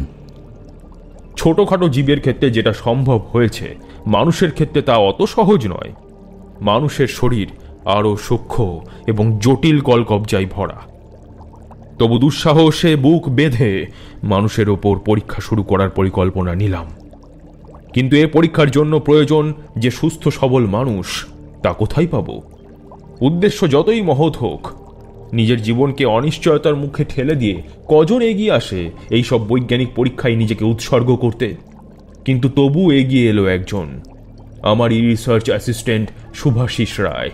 ছোটখাটো জীবের ক্ষেত্রে যেটা সম্ভব হয়েছে, মানুষের ক্ষেত্রে তা অত সহজ নয়। মানুষের শরীর আরও সূক্ষ্ম এবং জটিল কলকবজায় ভরা। তবু দুঃসাহসে বুক বেঁধে মানুষের ওপর পরীক্ষা শুরু করার পরিকল্পনা নিলাম। কিন্তু এ পরীক্ষার জন্য প্রয়োজন যে সুস্থ সবল মানুষ, তা কোথায় পাব? উদ্দেশ্য যতই মহৎ হোক, নিজের জীবনকে অনিশ্চয়তার মুখে ঠেলে দিয়ে কজন এগিয়ে আসে এই সব বৈজ্ঞানিক পরীক্ষায় নিজেকে উৎসর্গ করতে? কিন্তু তবু এগিয়ে এলো একজন, আমারই রিসার্চ অ্যাসিস্ট্যান্ট শুভাশিস রায়।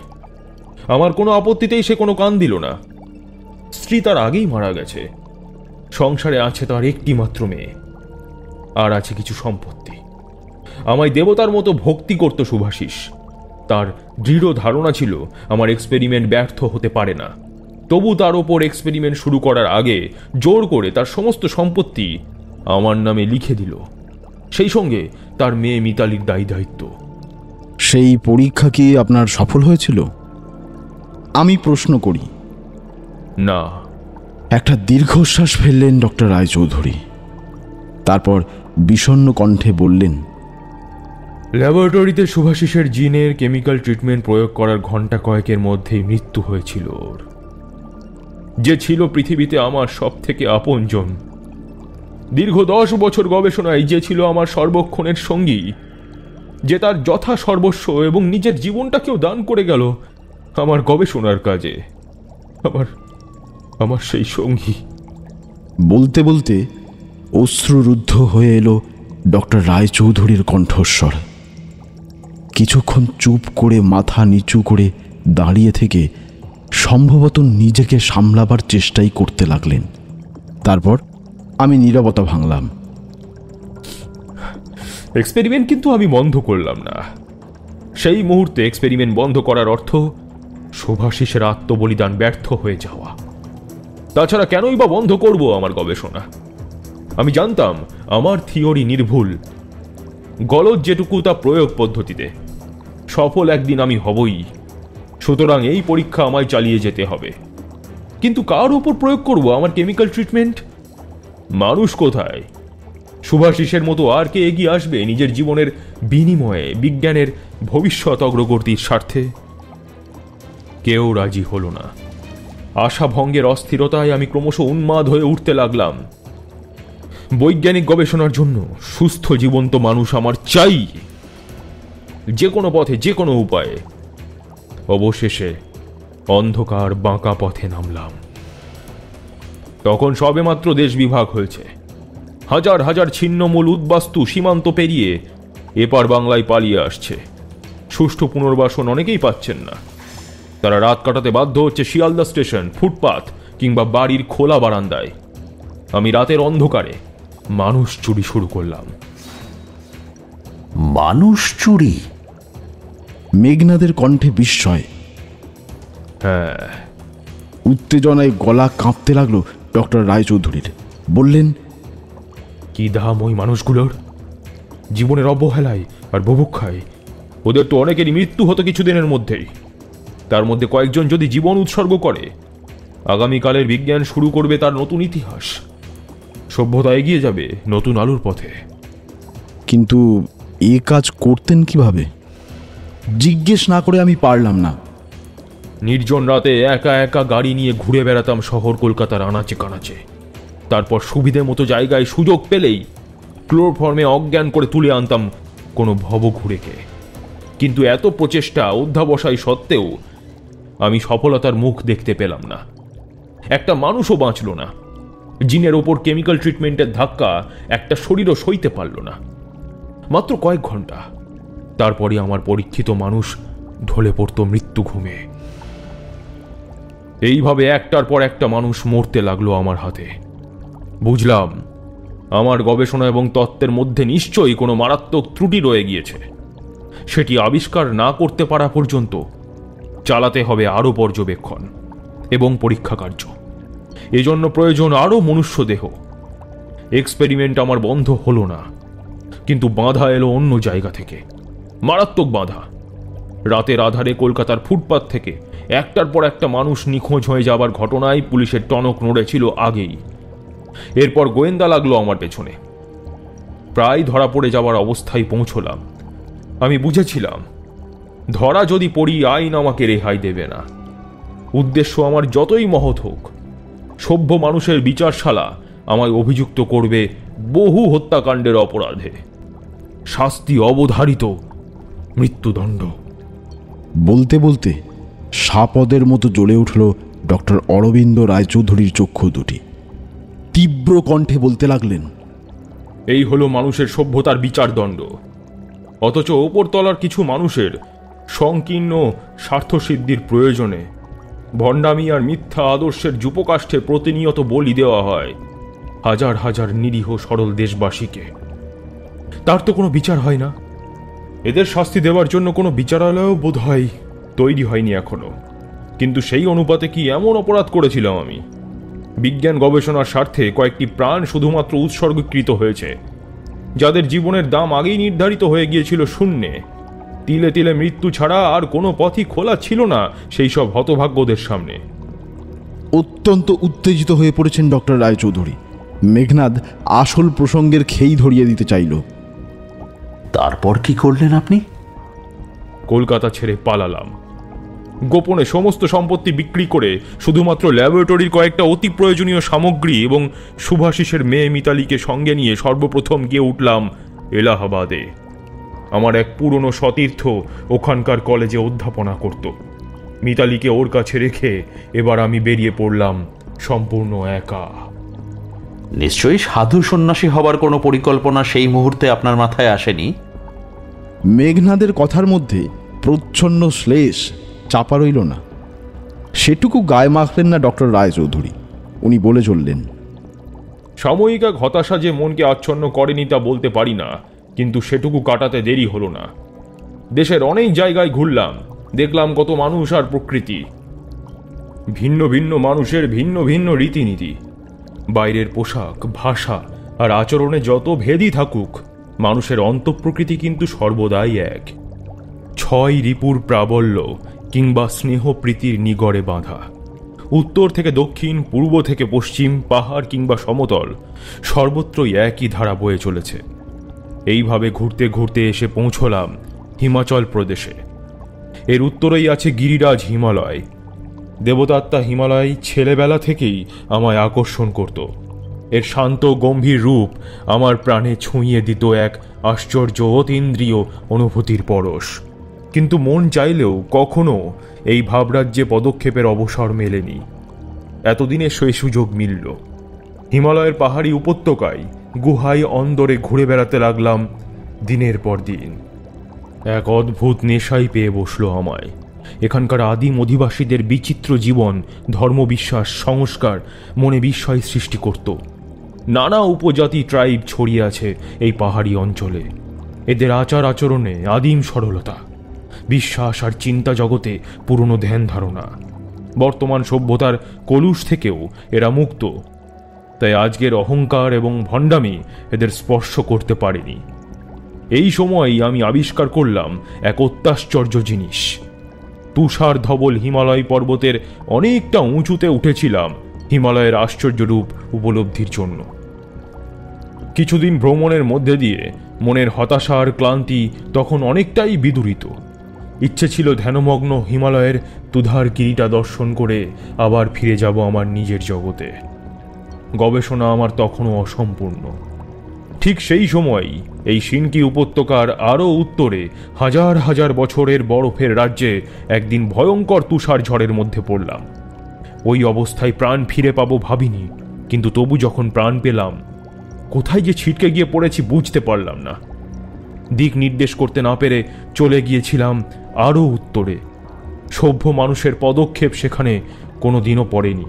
আমার কোনো আপত্তিতেই সে কোনো কান দিল না। স্ত্রী তার আগেই মারা গেছে, সংসারে আছে তার একটি মাত্র মেয়ে, আর আছে কিছু সম্পত্তি। আমায় দেবতার মতো ভক্তি করত শুভাশিস। তার দৃঢ় ধারণা ছিল আমার এক্সপেরিমেন্ট ব্যর্থ হতে পারে না। তবু তার ওপর এক্সপেরিমেন্ট শুরু করার আগে জোর করে তার সমস্ত সম্পত্তি আমার নামে লিখে দিল, সেই সঙ্গে তার মেয়ে মিতালির দায়ী দায়িত্ব। সেই পরীক্ষা কি আপনার সফল হয়েছিল? আমি প্রশ্ন করি। না। একটা দীর্ঘশ্বাস ফেললেন ডক্টর রায়চৌধুরী। তারপর বিষণ্ণ কণ্ঠে বললেন, ল্যাবরেটরিতে শুভাশিসের জিনের কেমিক্যাল ট্রিটমেন্ট প্রয়োগ করার ঘন্টা কয়েকের মধ্যেই মৃত্যু হয়েছিল ওর। যে ছিল পৃথিবীতে আমার সব থেকে আপনজন, দীর্ঘ 10 বছর গবেষণায় যে ছিল আমার সর্বক্ষণের সঙ্গী, যে তার যথা সর্বস্ব এবং নিজের জীবনটাকেও দান করে গেল আমার গবেষণার কাজে, আমার সেই সঙ্গী। বলতে বলতে অশ্রুরুদ্ধ হয়ে এলো ডক্টর রায়চৌধুরীর কণ্ঠস্বর। কিছুক্ষণ চুপ করে মাথা নিচু করে দাঁড়িয়ে থেকে সম্ভবত নিজেকে সামলাবার চেষ্টাই করতে লাগলেন। তারপর আমি নীরবতা ভাঙলাম। এক্সপেরিমেন্ট কিন্তু আমি বন্ধ করলাম না। সেই মুহূর্তে এক্সপেরিমেন্ট বন্ধ করার অর্থ শুভাশিসের আত্মবলিদান ব্যর্থ হয়ে যাওয়া। তাছাড়া কেনই বা বন্ধ করব আমার গবেষণা? আমি জানতাম আমার থিওরি নির্ভুল, গলদ যেটুকু তা প্রয়োগ পদ্ধতিতে। সফল একদিন আমি হবই, সুতরাং এই পরীক্ষা আমায় চালিয়ে যেতে হবে। কিন্তু কার ওপর প্রয়োগ করব আমার কেমিক্যাল ট্রিটমেন্ট? মানুষ কোথায়? শুভাশিসের মতো আর কে এগিয়ে আসবে নিজের জীবনের বিনিময়ে বিজ্ঞানের ভবিষ্যৎ অগ্রগতির স্বার্থে? কেউ রাজি হলো না। আশাভঙ্গের অস্থিরতায় আমি ক্রমশ উন্মাদ হয়ে উঠতে লাগলাম। বৈজ্ঞানিক গবেষণার জন্য সুস্থ জীবন্ত মানুষ আমার চাই, যে কোনো পথে, যে কোনো উপায়ে। অবশেষে অন্ধকার বাঁকা পথে নামলাম। তখন সবেমাত্র দেশ বিভাগ হয়েছে। হাজার হাজার ছিন্নমূল উদ্বাস্তু সীমান্ত পেরিয়ে এপার বাংলায় পালিয়ে আসছে। সুষ্ঠু পুনর্বাসন অনেকেই পাচ্ছেন না। তারা রাত কাটাতে বাধ্য হচ্ছে শিয়ালদা স্টেশন, ফুটপাথ কিংবা বাড়ির খোলা বারান্দায়। আমি রাতের অন্ধকারে মানুষ চুরি শুরু করলাম। মানুষ চুরি? মেঘনাদের কণ্ঠে বিস্ময়। হ্যাঁ, উত্তেজনায় গলা কাঁপতে লাগলো ডক্টর রায়চৌধুরীর। বললেন, কি দাম ওই মানুষগুলোর! জীবনের অবহেলায় আর বুভুক্ষায় ওদের তো অনেকেরই মৃত্যু হতো কিছুদিনের মধ্যেই। তার মধ্যে কয়েকজন যদি জীবন উৎসর্গ করে, আগামীকালের বিজ্ঞান শুরু করবে তার নতুন ইতিহাস। সভ্যতা এগিয়ে যাবে নতুন আলোর পথে। কিন্তু এ কাজ করতেন কিভাবে? জিজ্ঞেস না করে আমি পারলাম না। নির্জন রাতে একা একা গাড়ি নিয়ে ঘুরে বেড়াতাম শহর কলকাতার আনাচে কানাচে। তারপর সুবিধে মতো জায়গায় সুযোগ পেলেই ক্লোরোফর্মে অজ্ঞান করে তুলে আনতাম কোনো ভবঘুরেকে। কিন্তু এত প্রচেষ্টা অধ্যাবসায় সত্ত্বেও আমি সফলতার মুখ দেখতে পেলাম না। একটা মানুষও বাঁচল না। জিনের ওপর কেমিক্যাল ট্রিটমেন্টের ধাক্কা একটা শরীরও সইতে পারল না। মাত্র কয়েক ঘন্টা, তারপরে আমার পরীক্ষিত মানুষ ঢলে পড়ত মৃত্যু ঘুমে। এইভাবে একটার পর একটা মানুষ মরতে লাগলো আমার হাতে। বুঝলাম, আমার গবেষণা এবং তত্ত্বের মধ্যে নিশ্চয়ই কোনো মারাত্মক ত্রুটি রয়ে গিয়েছে। সেটি আবিষ্কার না করতে পারা পর্যন্ত চালাতে হবে আরও পর্যবেক্ষণ এবং পরীক্ষা কার্য। এজন্য প্রয়োজন আরও মনুষ্য দেহ। এক্সপেরিমেন্ট আমার বন্ধ হলো না, কিন্তু বাধা এলো অন্য জায়গা থেকে, মারাত্মক বাধা। রাতের আধারে কলকাতার ফুটপাত থেকে একটার পর একটা মানুষ নিখোঁজ হয়ে যাবার ঘটনায় পুলিশের টনক নড়েছিল আগেই। এরপর গোয়েন্দা লাগলো আমার পেছনে। প্রায় ধরা পড়ে যাওয়ার অবস্থায় পৌঁছলাম। আমি বুঝেছিলাম, ধরা যদি পড়ি আইন আমাকে রেহাই দেবে না। উদ্দেশ্য আমার যতই মহৎ হোক, সভ্য মানুষের বিচারশালা আমায় অভিযুক্ত করবে বহু হত্যাকাণ্ডের অপরাধে। শাস্তি অবধারিত, মৃত্যুদণ্ড। বলতে বলতে সাপদের মতো জ্বলে উঠল ডক্টর অরবিন্দ রায়চৌধুরীর চক্ষু দুটি। তীব্র কণ্ঠে বলতে লাগলেন, এই হলো মানুষের সভ্যতার বিচারদণ্ড। অথচ ওপরতলার কিছু মানুষের সংকীর্ণ স্বার্থসিদ্ধির প্রয়োজনে ভণ্ডামি আর মিথ্যা আদর্শের যুপকাষ্ঠে প্রতিনিয়ত বলি দেওয়া হয় হাজার হাজার নিরীহ সরল দেশবাসীকে। তার তো কোনো বিচার হয় না। এদের শাস্তি দেওয়ার জন্য কোনো বিচারালয়ও বোধ হয় তৈরি হয়নি এখনো। কিন্তু সেই অনুপাতে কি এমন অপরাধ করেছিলাম আমি? বিজ্ঞান গবেষণার স্বার্থে কয়েকটি প্রাণ শুধুমাত্র উৎসর্গীকৃত হয়েছে, যাদের জীবনের দাম আগেই নির্ধারিত হয়ে গিয়েছিল শূন্যে। তিলে তিলে মৃত্যু ছাড়া আর কোনো পথই খোলা ছিল না সেই সব হতভাগ্যদের সামনে। অত্যন্ত উত্তেজিত হয়ে পড়েছেন ডক্টর রায়চৌধুরী। মেঘনাদ আসল প্রসঙ্গের খেই ধরিয়ে দিতে চাইল। তারপর কি করলেন আপনি? কলকাতা ছেড়ে পালালাম। গোপনে সমস্ত সম্পত্তি বিক্রি করে শুধুমাত্র ল্যাবরেটরির কয়েকটা অতি প্রয়োজনীয় সামগ্রী এবং শুভাশিসের মেয়ে মিতালিকে সঙ্গে নিয়ে সর্বপ্রথম গিয়ে উঠলাম এলাহাবাদে। আমার এক পুরনো সতীর্থ ওখানকার কলেজে অধ্যাপনা করত। মিতালিকে ওর কাছে রেখে এবার আমি বেরিয়ে পড়লাম সম্পূর্ণ একা। নিশ্চয়ই সাধু সন্ন্যাসী হবার কোনো পরিকল্পনা সেই মুহূর্তে আপনার মাথায় আসেনি? মেঘনাদের কথার মধ্যে প্রচ্ছন্ন শ্লেষ চাপা রইল না। সেটুকু গায়ে মাখলেন না ডক্টর রায়চৌধুরী। উনি বলে চললেন, সাময়িক এক হতাশা যে মনকে আচ্ছন্ন করেনি তা বলতে পারি না, কিন্তু সেটুকু কাটাতে দেরি হলো না। দেশের অনেক জায়গায় ঘুরলাম, দেখলাম কত মানুষ আর প্রকৃতি। ভিন্ন ভিন্ন মানুষের ভিন্ন ভিন্ন রীতিনীতি। বাইরের পোশাক, ভাষা আর আচরণে যত ভেদই থাকুক, মানুষের অন্তঃপ্রকৃতি কিন্তু সর্বদাই এক। 6 রিপুর প্রাবল্য কিংবা স্নেহপ্রীতির নিগড়ে বাঁধা। উত্তর থেকে দক্ষিণ, পূর্ব থেকে পশ্চিম, পাহাড় কিংবা সমতল, সর্বত্রই একই ধারা বয়ে চলেছে। এইভাবে ঘুরতে ঘুরতে এসে পৌঁছলাম হিমাচল প্রদেশে। এর উত্তরেই আছে গিরিরাজ হিমালয়। দেবদত্তা হিমালয় ছেলেবেলা থেকেই আমায় আকর্ষণ করত। এর শান্ত গম্ভীর রূপ আমার প্রাণে ছুঁয়ে দিত এক আশ্চর্য অতীন্দ্রিয় অনুভূতির পরশ। কিন্তু মন চাইলেও কখনো এই ভাবরাজ্যে পদক্ষেপের অবসর মেলেনি। এতদিনে সেই সুযোগ মিলল। হিমালয়ের পাহাড়ি উপত্যকায় গুহায় অন্দরে ঘুরে বেড়াতে লাগলাম দিনের পর দিন। এক অদ্ভুত নেশাই পেয়ে বসলো আমায়। এখানকার আদিম অধিবাসীদের বিচিত্র জীবন, ধর্মবিশ্বাস, সংস্কার মনে বিস্ময় সৃষ্টি করত। নানা উপজাতি ট্রাইব ছড়িয়ে আছে এই পাহাড়ি অঞ্চলে। এদের আচার আচরণে আদিম সরলতা, বিশ্বাস আর চিন্তা জগতে পুরনো ধ্যান ধারণা। বর্তমান সভ্যতার কলুষ থেকেও এরা মুক্ত, তাই আজকের অহংকার এবং ভণ্ডামি এদের স্পর্শ করতে পারেনি। এই সময়ই আমি আবিষ্কার করলাম এক অত্যাশ্চর্য জিনিস। তুষার ধবল হিমালয় পর্বতের অনেকটা উঁচুতে উঠেছিলাম হিমালয়ের আশ্চর্যরূপ উপলব্ধির জন্য। কিছুদিন ভ্রমণের মধ্যে দিয়ে মনের হতাশা আর ক্লান্তি তখন অনেকটাই বিদূরিত। ইচ্ছে ছিল ধ্যানমগ্ন হিমালয়ের তুধার গিরিটা দর্শন করে আবার ফিরে যাব আমার নিজের জগতে। গবেষণা আমার তখনও অসম্পূর্ণ। ঠিক সেই সময়ই এই শিনকি উপত্যকার আরও উত্তরে হাজার হাজার বছরের বরফের রাজ্যে একদিন ভয়ঙ্কর তুষার ঝড়ের মধ্যে পড়লাম। ওই অবস্থায় প্রাণ ফিরে পাবো ভাবিনি, কিন্তু তবু যখন প্রাণ পেলাম, কোথায় যে ছিটকে গিয়ে পড়েছি বুঝতে পারলাম না। দিক নির্দেশ করতে না পেরে চলে গিয়েছিলাম আরও উত্তরে। সভ্য মানুষের পদক্ষেপ সেখানে কোনো দিনও পড়েনি।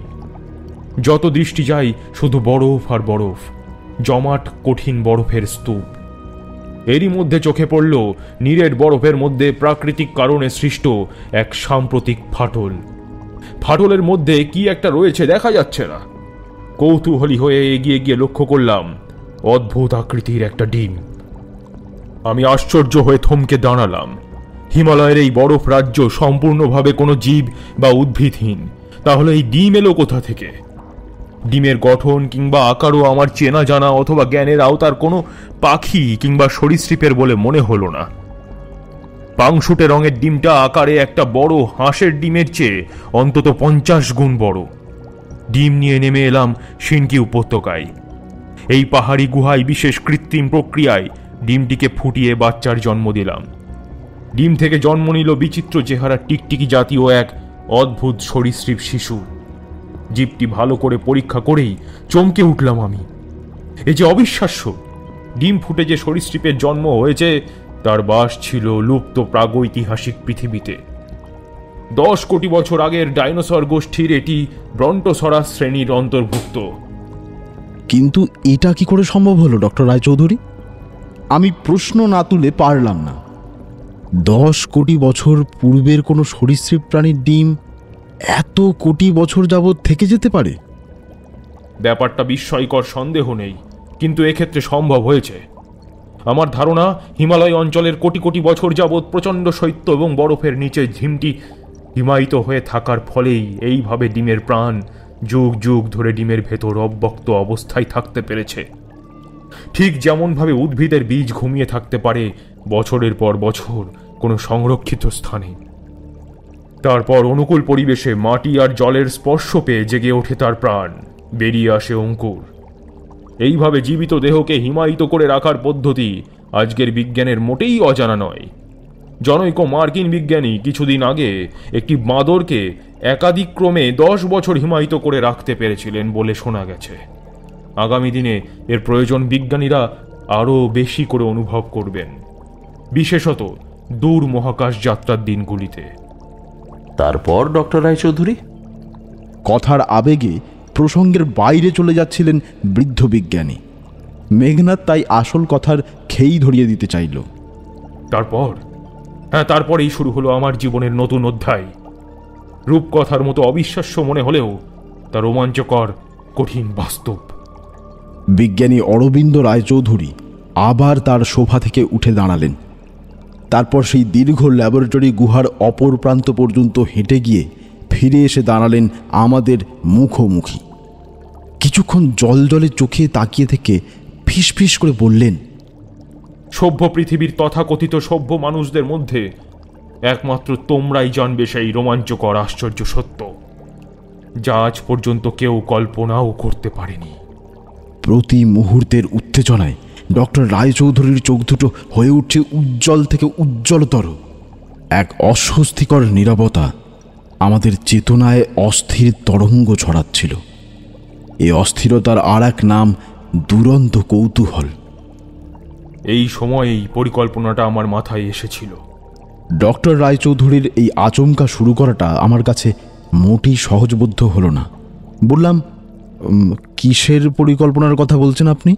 যত দৃষ্টি যায় শুধু বরফ আর বরফ, জমাট কঠিন বরফের স্তূপ। এরই মধ্যে চোখে পড়ল নীরের বরফের মধ্যে প্রাকৃতিক কারণে সৃষ্ট এক সাম্প্রতিক ফাটল। ফাটলের মধ্যে কি একটা রয়েছে, দেখা যাচ্ছে না। কৌতূহলী হয়ে এগিয়ে গিয়ে লক্ষ্য করলাম অদ্ভুত আকৃতির একটা ডিম। আমি আশ্চর্য হয়ে থমকে দাঁড়ালাম। হিমালয়ের এই বরফ রাজ্য সম্পূর্ণভাবে কোনো জীব বা উদ্ভিদহীন, তাহলে এই ডিম এলো কোথা থেকে? ডিমের গঠন কিংবা আকারও আমার চেনা জানা অথবা জ্ঞানের আওতার কোনো পাখি কিংবা সরীসৃপের বলে মনে হলো না। পাংশুটে রঙের ডিমটা আকারে একটা বড় হাঁসের ডিমের চেয়ে অন্তত 50 গুণ বড়। ডিম নিয়ে নেমে এলাম শিনকি উপত্যকায়। এই পাহাড়ি গুহায় বিশেষ কৃত্রিম প্রক্রিয়ায় ডিমটিকে ফুটিয়ে বাচ্চার জন্ম দিলাম। ডিম থেকে জন্ম নিল বিচিত্র চেহারা টিকটিকি জাতীয় এক অদ্ভুত সরীসৃপ শিশু। জীবটি ভালো করে পরীক্ষা করেই চমকে উঠলাম আমি। এই যে অবিশ্বাস্য! ডিম ফুটে যে সরীসৃপের জন্ম হয়েছে তার বাস ছিল লুপ্ত প্রাগৈতিহাসিক পৃথিবীতে। 10 কোটি বছর আগের ডাইনোসর গোষ্ঠীর এটি ব্রন্টোসরাস শ্রেণীর অন্তর্ভুক্ত। কিন্তু এটা কি করে সম্ভব হলো ডক্টর রায়চৌধুরী? আমি প্রশ্ন না তুলে পারলাম না। 10 কোটি বছর পূর্বের কোনো সরীসৃপ প্রাণীর ডিম এত কোটি বছর যাবৎ থেকে যেতে পারে? ব্যাপারটা বিস্ময়কর, সন্দেহ নেই, কিন্তু এক্ষেত্রে সম্ভব হয়েছে। আমার ধারণা হিমালয় অঞ্চলের কোটি কোটি বছর যাবৎ প্রচণ্ড শৈত্য এবং বরফের নিচে ঝিমটি হিমায়িত হয়ে থাকার ফলেই এইভাবে ডিমের প্রাণ যুগ যুগ ধরে ডিমের ভেতর অব্যক্ত অবস্থায় থাকতে পেরেছে। ঠিক যেমনভাবে উদ্ভিদের বীজ ঘুমিয়ে থাকতে পারে বছরের পর বছর কোনো সংরক্ষিত স্থানে, তারপর অনুকূল পরিবেশে মাটি আর জলের স্পর্শ পেয়ে জেগে ওঠে তার প্রাণ, বেরিয়ে আসে অঙ্কুর। এইভাবে জীবিত দেহকে হিমায়িত করে রাখার পদ্ধতি আজকের বিজ্ঞানের মোটেই অজানা নয়। জনৈক মার্কিন বিজ্ঞানী কিছুদিন আগে একটি বাঁদরকে একাদিক্রমে 10 বছর হিমায়িত করে রাখতে পেরেছিলেন বলে শোনা গেছে। আগামী দিনে এর প্রয়োজন বিজ্ঞানীরা আরও বেশি করে অনুভব করবেন, বিশেষত দূর মহাকাশ যাত্রার দিনগুলিতে। তারপর ডক্টর রায়চৌধুরী? কথার আবেগে প্রসঙ্গের বাইরে চলে যাচ্ছিলেন বৃদ্ধ বিজ্ঞানী। মেঘনাথ তাই আসল কথার খেই ধরিয়ে দিতে চাইল। তারপরেই শুরু হলো আমার জীবনের নতুন অধ্যায়। রূপকথার মতো অবিশ্বাস্য মনে হলেও তা রোমাঞ্চকর, কঠিন, বাস্তব। বিজ্ঞানী অরবিন্দ রায়চৌধুরী আবার তার সোফা থেকে উঠে দাঁড়ালেন। তারপর সেই দীর্ঘ ল্যাবরেটরি গুহার অপর প্রান্ত পর্যন্ত হেঁটে গিয়ে ফিরে এসে দাঁড়ালেন আমাদের মুখোমুখি। কিছুক্ষণ জলজলে চোখে তাকিয়ে থেকে ফিসফিস করে বললেন, সভ্য পৃথিবীর তথাকথিত সভ্য মানুষদের মধ্যে একমাত্র তোমরাই জানবে সেই রোমাঞ্চকর আশ্চর্য সত্য, যা আজ পর্যন্ত কেউ কল্পনাও করতে পারেনি। প্রতি মুহূর্তের উত্তেজনায় ডক্টর রায়চৌধুরীর চোখ দুটো হয়ে উঠছে উজ্জ্বল থেকে উজ্জ্বলতর। এক অস্বস্তিকর নীরবতা আমাদের চেতনায় অস্থির তরঙ্গ ছড়াচ্ছিল। এই অস্থিরতার আর এক নাম দুরন্ত কৌতূহল। এই সময়েই পরিকল্পনাটা আমার মাথায় এসেছিল। ডক্টর রায়চৌধুরীর এই আচমকা শুরু করাটা আমার কাছে মোটেই সহজবোধ্য হলো না। বললাম, কিসের পরিকল্পনার কথা বলছেন আপনি?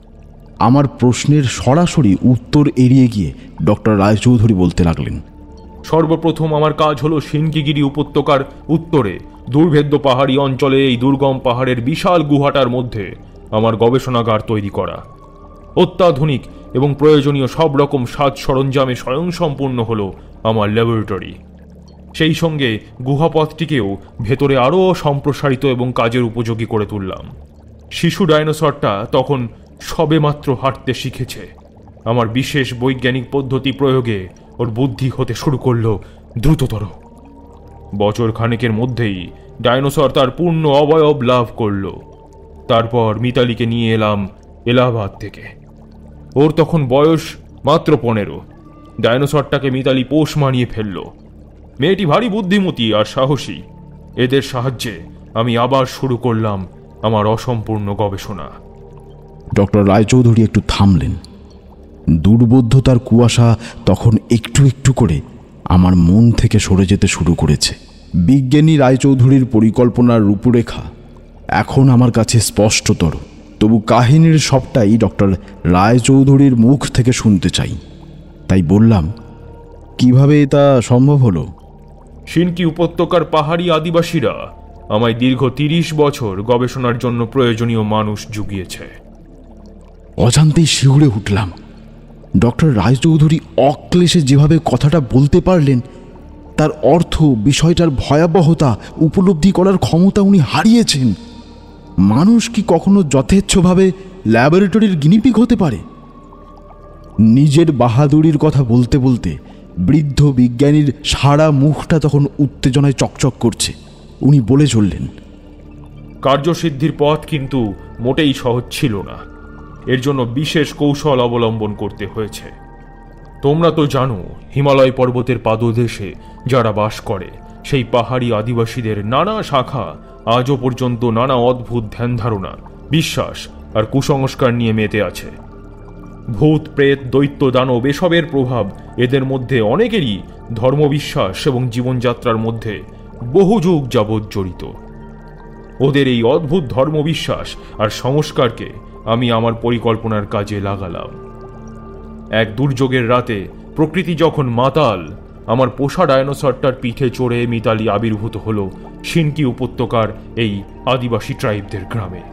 আমার প্রশ্নের সরাসরি উত্তর এড়িয়ে গিয়ে ডক্টর রায়চৌধুরী বলতে লাগলেন, সর্বপ্রথম আমার কাজ হলো শিনকিগিরি উপত্যকার উত্তরে দুর্ভেদ্য পাহাড়ি অঞ্চলে এই দুর্গম পাহাড়ের বিশাল গুহাটার মধ্যে আমার গবেষণাগার তৈরি করা। অত্যাধুনিক এবং প্রয়োজনীয় সব রকম সাজ সরঞ্জামে স্বয়ংসম্পূর্ণ হলো আমার ল্যাবরেটরি। সেই সঙ্গে গুহাপথটিকেও ভেতরে আরও সম্প্রসারিত এবং কাজের উপযোগী করে তুললাম। শিশু ডাইনোসরটা তখন সবেমাত্র হাঁটতে শিখেছে। আমার বিশেষ বৈজ্ঞানিক পদ্ধতি প্রয়োগে ওর বুদ্ধি হতে শুরু করলো দ্রুততর। বছর খানেকের মধ্যেই ডাইনোসর তার পূর্ণ অবয়ব লাভ করল। তারপর মিতালিকে নিয়ে এলাম এলাহাবাদ থেকে। ওর তখন বয়স মাত্র 15। ডাইনোসরটাকে মিতালি পোষ মানিয়ে ফেলল। মেয়েটি ভারী বুদ্ধিমতী আর সাহসী। এদের সাহায্যে আমি আবার শুরু করলাম আমার অসম্পূর্ণ গবেষণা। ডক্টর রায়চৌধুরী একটু থামলেন। দুর্বোধ্যতার কুয়াশা তখন একটু একটু করে আমার মন থেকে সরে যেতে শুরু করেছে। বিজ্ঞানী রায়চৌধুরীর পরিকল্পনার রূপরেখা এখন আমার কাছে স্পষ্টতর। তবু কাহিনীর সবটাই ডক্টর রায়চৌধুরীর মুখ থেকে শুনতে চাই। তাই বললাম, কিভাবে এটা সম্ভব হলো? শিনকি উপত্যকার পাহাড়ি আদিবাসীরা আমায় দীর্ঘ 30 বছর গবেষণার জন্য প্রয়োজনীয় মানুষ জুগিয়েছে। অজান্তেই শিউরে উঠলাম। ডক্টর রায়চৌধুরী অক্লেশে যেভাবে কথাটা বলতে পারলেন, তার অর্থ, বিষয়টার ভয়াবহতা উপলব্ধি করার ক্ষমতা উনি হারিয়েছেন। মানুষ কি কখনো যথেচ্ছভাবে ল্যাবরেটরির গিনিপিগ হতে পারে? নিজের বাহাদুরির কথা বলতে বলতে বৃদ্ধ বিজ্ঞানীর সারা মুখটা তখন উত্তেজনায় চকচক করছে। উনি বলে চললেন, কার্যসিদ্ধির পথ কিন্তু মোটেই সহজ ছিল না। এর জন্য বিশেষ কৌশল অবলম্বন করতে হয়েছে। তোমরা তো জানো, হিমালয় পর্বতের পাদদেশে যারা বাস করে সেই পাহাড়ি আদিবাসীদের নানা শাখা আজও পর্যন্ত নানা অদ্ভুত ধ্যান ধারণা, বিশ্বাস আর কুসংস্কার নিয়ে মেতে আছে। ভূত, প্রেত, দৈত্য, দানব এসবের প্রভাব এদের মধ্যে অনেকেরই ধর্মবিশ্বাস এবং জীবনযাত্রার মধ্যে বহু যুগ যাবৎ জড়িত। ওদের এই অদ্ভুত ধর্মবিশ্বাস আর সংস্কারকে আমি আমার পরিকল্পনার কাজে লাগালাম। এক দুর্যোগের রাতে প্রকৃতি যখন মাতাল, আমার পোষা ডায়নোসরটার পিঠে চড়ে মিতালি আবির্ভূত হল শিনকি উপত্যকার এই আদিবাসী ট্রাইবদের গ্রামে।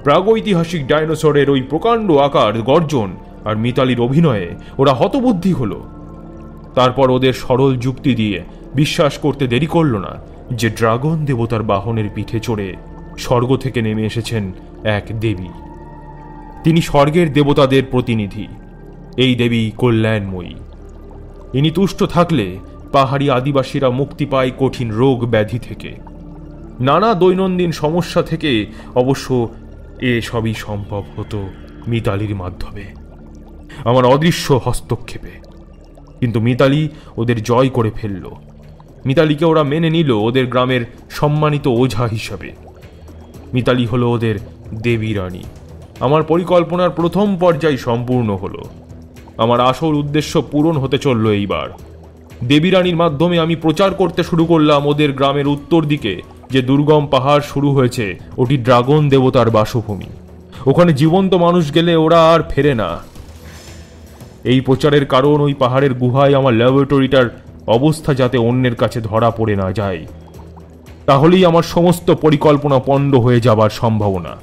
প্রাগৈতিহাসিক ডাইনোসরের ওই প্রকাণ্ড আকার, গর্জন আর মিতালির অভিনয়ে ওরা হতবুদ্ধি হলো। তারপর ওদের সরল যুক্তি দিয়ে বিশ্বাস করতে দেরি করল না যে ড্রাগন দেবতার বাহনের পিঠে চড়ে স্বর্গ থেকে নেমে এসেছেন এক দেবী। তিনি স্বর্গের দেবতাদের প্রতিনিধি। এই দেবী কল্যাণময়ী। ইনি তুষ্ট থাকলে পাহাড়ি আদিবাসীরা মুক্তি পায় কঠিন রোগ ব্যাধি থেকে, নানা দৈনন্দিন সমস্যা থেকে। অবশ্য এসবই সম্ভব হতো মিতালির মাধ্যমে, আমার অদৃশ্য হস্তক্ষেপে। কিন্তু মিতালি ওদের জয় করে ফেলল। মিতালিকে ওরা মেনে নিল ওদের গ্রামের সম্মানিত ওঝা হিসাবে। মিতালি হলো ওদের দেবী রানী। আমার পরিকল্পনার প্রথম পর্যায় সম্পূর্ণ হলো। আমার আসল উদ্দেশ্য পূরণ হতে চলল এইবার। দেবী রানীর মাধ্যমে আমি প্রচার করতে শুরু করলাম ওদের গ্রামের উত্তর দিকে যে দুর্গম পাহাড় শুরু হয়েছে ওটি ড্রাগন দেবতার বাসভূমি। ওখানে জীবন্ত মানুষ গেলে ওরা আর ফেরে না। এই প্রচারের কারণ ওই পাহাড়ের গুহায় আমার ল্যাবরেটরিটার অবস্থা যাতে অন্যের কাছে ধরা পড়ে না যায়, তাহলেই আমার সমস্ত পরিকল্পনা পণ্ড হয়ে যাবার সম্ভাবনা।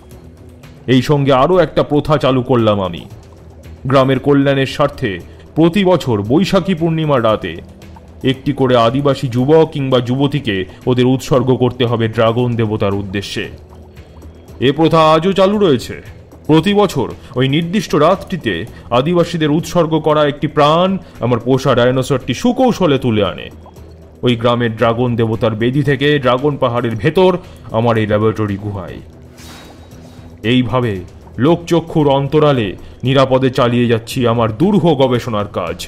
এই সঙ্গে আরও একটা প্রথা চালু করলাম আমি। গ্রামের কল্যাণের স্বার্থে প্রতি বছর বৈশাখী পূর্ণিমার রাতে একটি করে আদিবাসী যুবক কিংবা যুবতীকে ওদের উৎসর্গ করতে হবে ড্রাগন দেবতার উদ্দেশ্যে। এ প্রথা আজও চালু রয়েছে। প্রতি বছর ওই নির্দিষ্ট রাতটিতে আদিবাসীদের উৎসর্গ করা একটি প্রাণ আমার পোষা ডাইনোসরটি সুকৌশলে তুলে আনে ওই গ্রামের ড্রাগন দেবতার বেদি থেকে ড্রাগন পাহাড়ের ভেতর আমার এই ল্যাবরেটরি গুহায়। এইভাবে লোকচক্ষুর অন্তরালে নিরাপদে চালিয়ে যাচ্ছি আমার দুরূহ গবেষণার কাজ।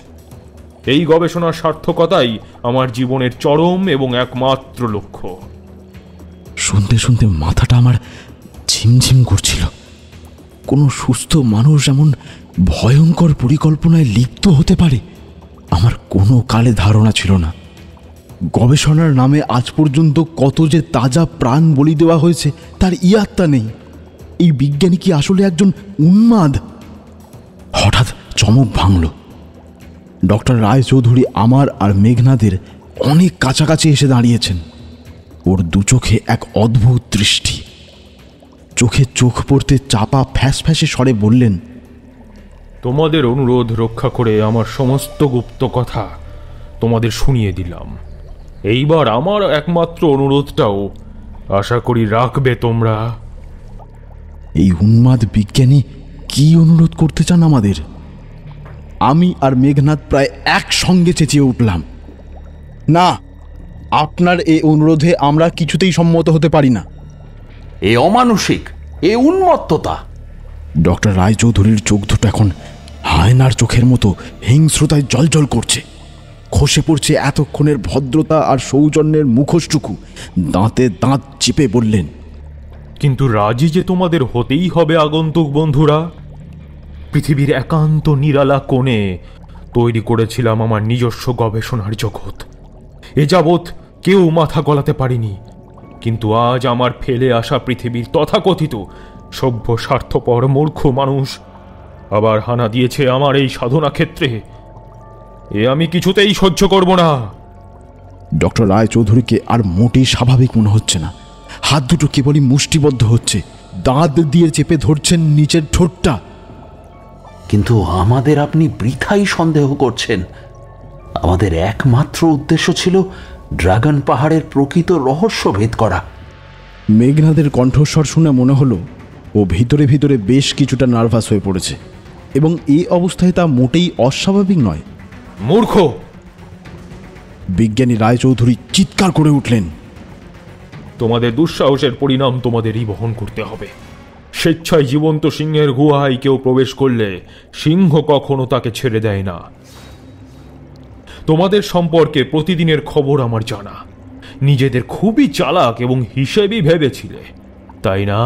এই গবেষণার সার্থকতাই আমার জীবনের চরম এবং একমাত্র লক্ষ্য। শুনতে শুনতে মাথাটা আমার ঝিমঝিম করছিল। কোনো সুস্থ মানুষ এমন ভয়ঙ্কর পরিকল্পনায় লিপ্ত হতে পারে আমার কোনো কালে ধারণা ছিল না। গবেষণার নামে আজ পর্যন্ত কত যে তাজা প্রাণ বলি দেওয়া হয়েছে তার ইয়াত্তা নেই। এই বিজ্ঞানী কি আসলে একজন উন্মাদ? হঠাৎ চমক ভাঙল। ডক্টর রায়চৌধুরী আমার আর মেঘনাদের অনেক কাছাকাছি এসে দাঁড়িয়েছেন। ওর দু চোখে এক অদ্ভুত দৃষ্টি। চোখে চোখ পড়তে চাপা ফ্যাসফ্যাসে স্বরে বললেন, তোমাদের অনুরোধ রক্ষা করে আমার সমস্ত গুপ্ত কথা তোমাদের শুনিয়ে দিলাম। এইবার আমার একমাত্র অনুরোধটাও আশা করি রাখবে তোমরা। এই উন্মাদ বিজ্ঞানী কি অনুরোধ করতে চান আমাদের? আমি আর মেঘনাদ প্রায় একসঙ্গে চেঁচিয়ে উঠলাম, না, আপনার এই অনুরোধে আমরা কিছুতেই সম্মত হতে পারি না। এ অমানুষিক, এ উন্মত্ততা। ডক্টর রায়চৌধুরীর চোখ দুটো এখন হায়নার চোখের মতো হিংস্রতায় জলজল করছে। খসে পড়ছে এতক্ষণের ভদ্রতা আর সৌজন্যের মুখোশটুকু। দাঁতে দাঁত চিপে বললেন, কিন্তু রাজি যে তোমাদের হতেই হবে আগন্তুক বন্ধুরা। পৃথিবীর একান্ত নিরালা কোণে তৈরি করেছিলাম আমার নিজস্ব গবেষণার জগৎ। এ যাবৎ কেউ মাথা গলাতে পারিনি, কিন্তু আজ আমার ফেলে আসা পৃথিবীর তথাকথিত সভ্য স্বার্থপর মূর্খ মানুষ আবার হানা দিয়েছে আমার এই সাধনা ক্ষেত্রে। এ আমি কিছুতেই সহ্য করব না। ডক্টর রায়চৌধুরীকে আর মোটেই স্বাভাবিক মনে হচ্ছে না। হাত দুটো কেবলই মুষ্টিবদ্ধ হচ্ছে, দাঁত দিয়ে চেপে ধরছেন নিচের ঠোঁটটা। কিন্তু আমাদের আপনি বৃথাই সন্দেহ করছেন। আমাদের একমাত্র উদ্দেশ্য ছিল ড্রাগন পাহাড়ের প্রকৃত রহস্য ভেদ করা। মেঘনাদের কণ্ঠস্বর শুনে মনে হলো ও ভিতরে ভিতরে বেশ কিছুটা নার্ভাস হয়ে পড়েছে, এবং এই অবস্থায় তা মোটেই অস্বাভাবিক নয়। মূর্খ! বিজ্ঞানী রায়চৌধুরী চিৎকার করে উঠলেন, তোমাদের দুঃসাহসের পরিণাম তোমাদেরই বহন করতে হবে। স্বেচ্ছায় জীবন্ত সিংহের গুহায় কেউ প্রবেশ করলে সিংহ কখনো তাকে ছেড়ে দেয় না। তোমাদের সম্পর্কে প্রতিদিনের খবর আমার জানা। নিজেদের খুবই চালাক এবং হিসেবি ভেবেছিলে, তাই না?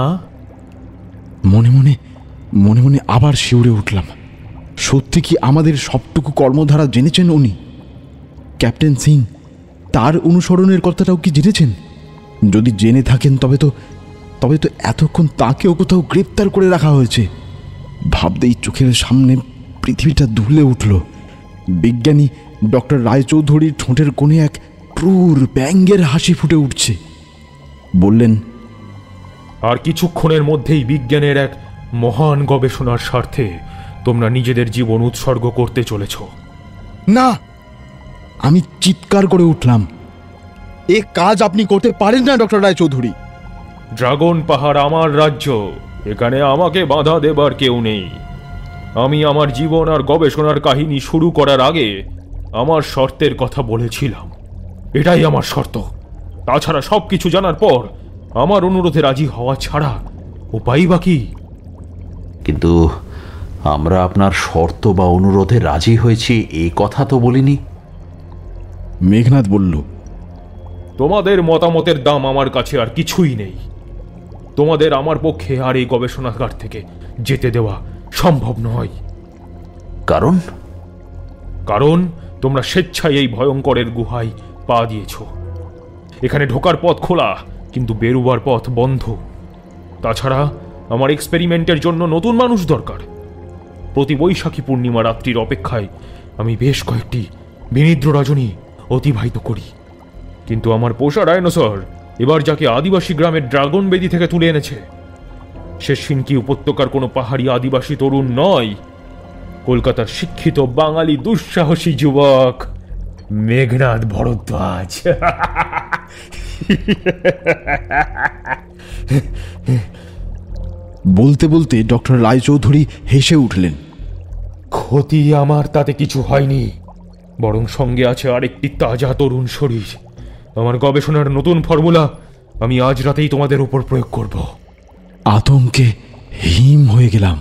মনে মনে মনে মনে আবার শিউরে উঠলাম। সত্যি কি আমাদের সবটুকু কর্মধারা জেনেছেন উনি? ক্যাপ্টেন সিং তার অনুসরণের কথাটাও কি জেনেছেন? যদি জেনে থাকেন তবে তো এতক্ষণ তাকেও কোথাও গ্রেপ্তার করে রাখা হয়েছে। ভাবতেই চোখের সামনে পৃথিবীটা দুলে উঠল। বিজ্ঞানী ডক্টর রায়চৌধুরীর ঠোঁটের কোণে এক ক্রূর ব্যঙ্গের হাসি ফুটে উঠছে। বললেন, আর কিছুক্ষণের মধ্যেই বিজ্ঞানের এক মহান গবেষণার স্বার্থে তোমরা নিজেদের জীবন উৎসর্গ করতে চলেছ। না! আমি চিৎকার করে উঠলাম, এ কাজ আপনি করতে পারেন না ডক্টর রায়চৌধুরী। ড্রাগন পাহাড় আমার রাজ্য, এখানে আমাকে বাধা দেবার কেউ নেই। আমি আমার জীবন আর গবেষণার কাহিনী শুরু করার আগে আমার শর্তের কথা বলেছিলাম। এটাই আমার শর্ত। তাছাড়া সবকিছু জানার পর আমার অনুরোধে রাজি হওয়া ছাড়া উপায় বাকি। কিন্তু আমরা আপনার শর্ত বা অনুরোধে রাজি হয়েছি এই কথা তো বলিনি। মেঘনাদ বলল, তোমাদের মতামতের দাম আমার কাছে আর কিছুই নেই। তোমাদের আমার পক্ষে আর এই গবেষণাগার থেকে যেতে দেওয়া সম্ভব নয়। কারণ তোমরা স্বেচ্ছায় এই ভয়ঙ্করের গুহায় পা দিয়েছ। এখানে ঢোকার পথ খোলা, কিন্তু বেরোবার পথ বন্ধ। তাছাড়া আমার এক্সপেরিমেন্টের জন্য নতুন মানুষ দরকার। প্রতি বৈশাখী পূর্ণিমা রাত্রির অপেক্ষায় আমি বেশ কয়েকটি বিনিদ্র রজনী অতিবাহিত করি। কিন্তু আমার পোষা ডাইনোসর এবার যাকে আদিবাসী গ্রামের ড্রাগন বেদি থেকে তুলে এনেছে, সে সিনকি উপত্যকার কোনো পাহাড়ি আদিবাসী তরুণ নয়, কলকাতার শিক্ষিত বাঙালি দুঃসাহসী যুবক মেঘনাদ ভরদ্বাজ। বলতে বলতে ডক্টর রায়চৌধুরী হেসে উঠলেন। ক্ষতি আমার তাতে কিছু হয়নি, বরং সঙ্গে আছে আরেকটি তাজা তরুণ শরীর। আমার গবেষণার নতুন ফর্মুলা আমি আজ রাতেই তোমাদের উপর প্রয়োগ করব। আতঙ্কে হিম হয়ে গেলাম।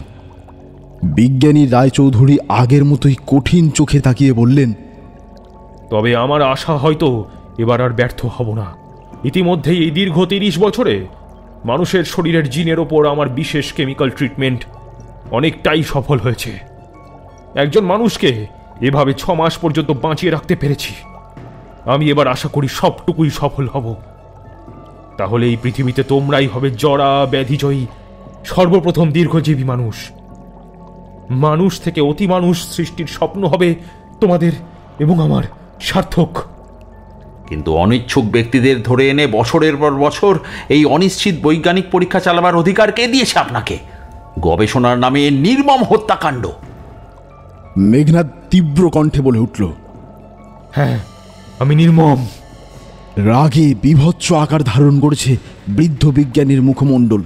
বিজ্ঞানী রায়চৌধুরী আগের মতোই কঠিন চোখে তাকিয়ে বললেন, তবে আমার আশা হয়তো এবার আর ব্যর্থ হব না। ইতিমধ্যেই এই দীর্ঘ 30 বছরে মানুষের শরীরের জিনের ওপর আমার বিশেষ কেমিক্যাল ট্রিটমেন্ট অনেকটাই সফল হয়েছে। একজন মানুষকে এভাবে 6 মাস পর্যন্ত বাঁচিয়ে রাখতে পেরেছি। আমি এবার আশা করি সবটুকুই সফল হব। তাহলে এই পৃথিবীতে তোমরাই হবে জরা ব্যাধিজয়ী সর্বপ্রথম দীর্ঘজীবী মানুষ। মানুষ থেকে অতি মানুষ সৃষ্টির স্বপ্ন হবে তোমাদের এবং আমার সার্থক। কিন্তু অনিচ্ছুক ব্যক্তিদের ধরে এনে বছরের পর বছর এই অনিশ্চিত বৈজ্ঞানিক পরীক্ষা চালাবার অধিকার কে দিয়েছে আপনাকে? গবেষণার নামে নির্মম হত্যাকাণ্ড। মেঘনাদ তীব্র কণ্ঠে বলে উঠল। হ্যাঁ, আমি নির্মম। রাগে বিভৎস আকার ধারণ করেছে বৃদ্ধ বিজ্ঞানীর মুখমণ্ডল।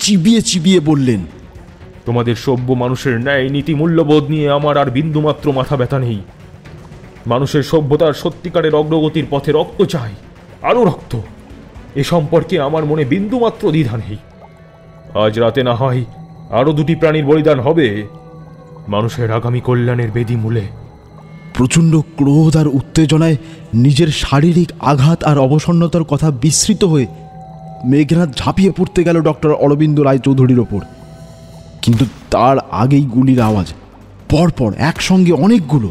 চিবিয়ে চিবিয়ে বললেন, তোমাদের সভ্য মানুষের ন্যায় নীতি মূল্যবোধ নিয়ে আমার আর বিন্দুমাত্র মাথা ব্যথা নেই। মানুষের সভ্যতার সত্যিকারের অগ্রগতির পথে রক্ত চাই, আরও রক্ত। এ সম্পর্কে আমার মনে বিন্দুমাত্র দ্বিধা নেই। আজ রাতে না হয় আরও 2টি প্রাণীর বলিদান হবে মানুষের আগামী কল্যাণের বেদি মূলে। প্রচণ্ড ক্রোধ আর উত্তেজনায় নিজের শারীরিক আঘাত আর অবসন্নতার কথা বিস্মৃত হয়ে মেঘনাদ ঝাঁপিয়ে পড়তে গেল ডক্টর অরবিন্দ রায়চৌধুরীর ওপর। কিন্তু তার আগেই গুলির আওয়াজ, পরপর একসঙ্গে অনেকগুলো।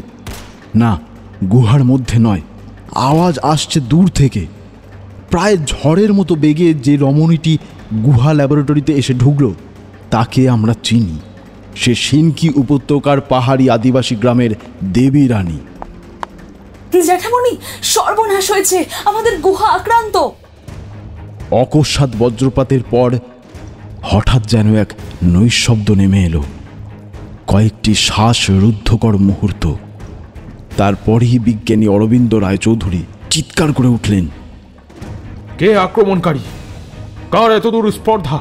না, গুহার মধ্যে নয়, আওয়াজ আসছে দূর থেকে। প্রায় ঝড়ের মতো বেগে যে রমণীটি গুহা ল্যাবরেটরিতে এসে ঢুকল তাকে আমরা চিনি। সে সিনকি উপত্যকার পাহাড়ি আদিবাসী গ্রামের দেবী রানী। জ্যাঠামণি, সর্বনাশ হয়েছে, আমাদের গুহা আক্রান্ত। অকস্মাৎ বজ্রপাতের পর হঠাৎ যেন এক নৈঃশব্দ নেমে এলো। কয়েকটি শ্বাসরুদ্ধকর মুহূর্ত। তারপরেই বিজ্ঞানী অরবিন্দ রায়চৌধুরী চিৎকার করে উঠলেন, কে আক্রমণকারী? কার এতদূর স্পর্ধা?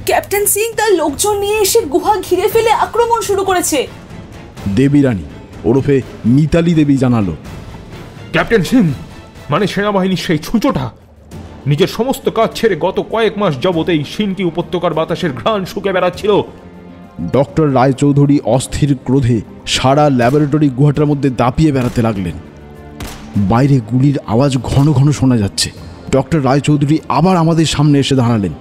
ক্যাপ্টেন সিং তার লোকজন নিয়ে এসে গুহা ঘিরে ফেলে আক্রমণ শুরু করেছে। দেবী রানী ওরফে মিতালি দেবী জানালো। ক্যাপ্টেন সিং মানে সেনাবাহিনীর সেই ছুঁচোটা নিজের সমস্ত কাজ ছেড়ে গত কয়েক মাস যাবতেই সিনকি উপত্যকার বাতাসের ঘ্রাণ শুকে বেড়াচ্ছিল। ডক্টর রায়চৌধুরী অস্থির ক্রোধে সারা ল্যাবরেটরি গুহাটার মধ্যে দাপিয়ে বেড়াতে লাগলেন। বাইরে গুলির আওয়াজ ঘন ঘন শোনা যাচ্ছে। ডক্টর রায়চৌধুরী আবার আমাদের সামনে এসে দাঁড়ালেন।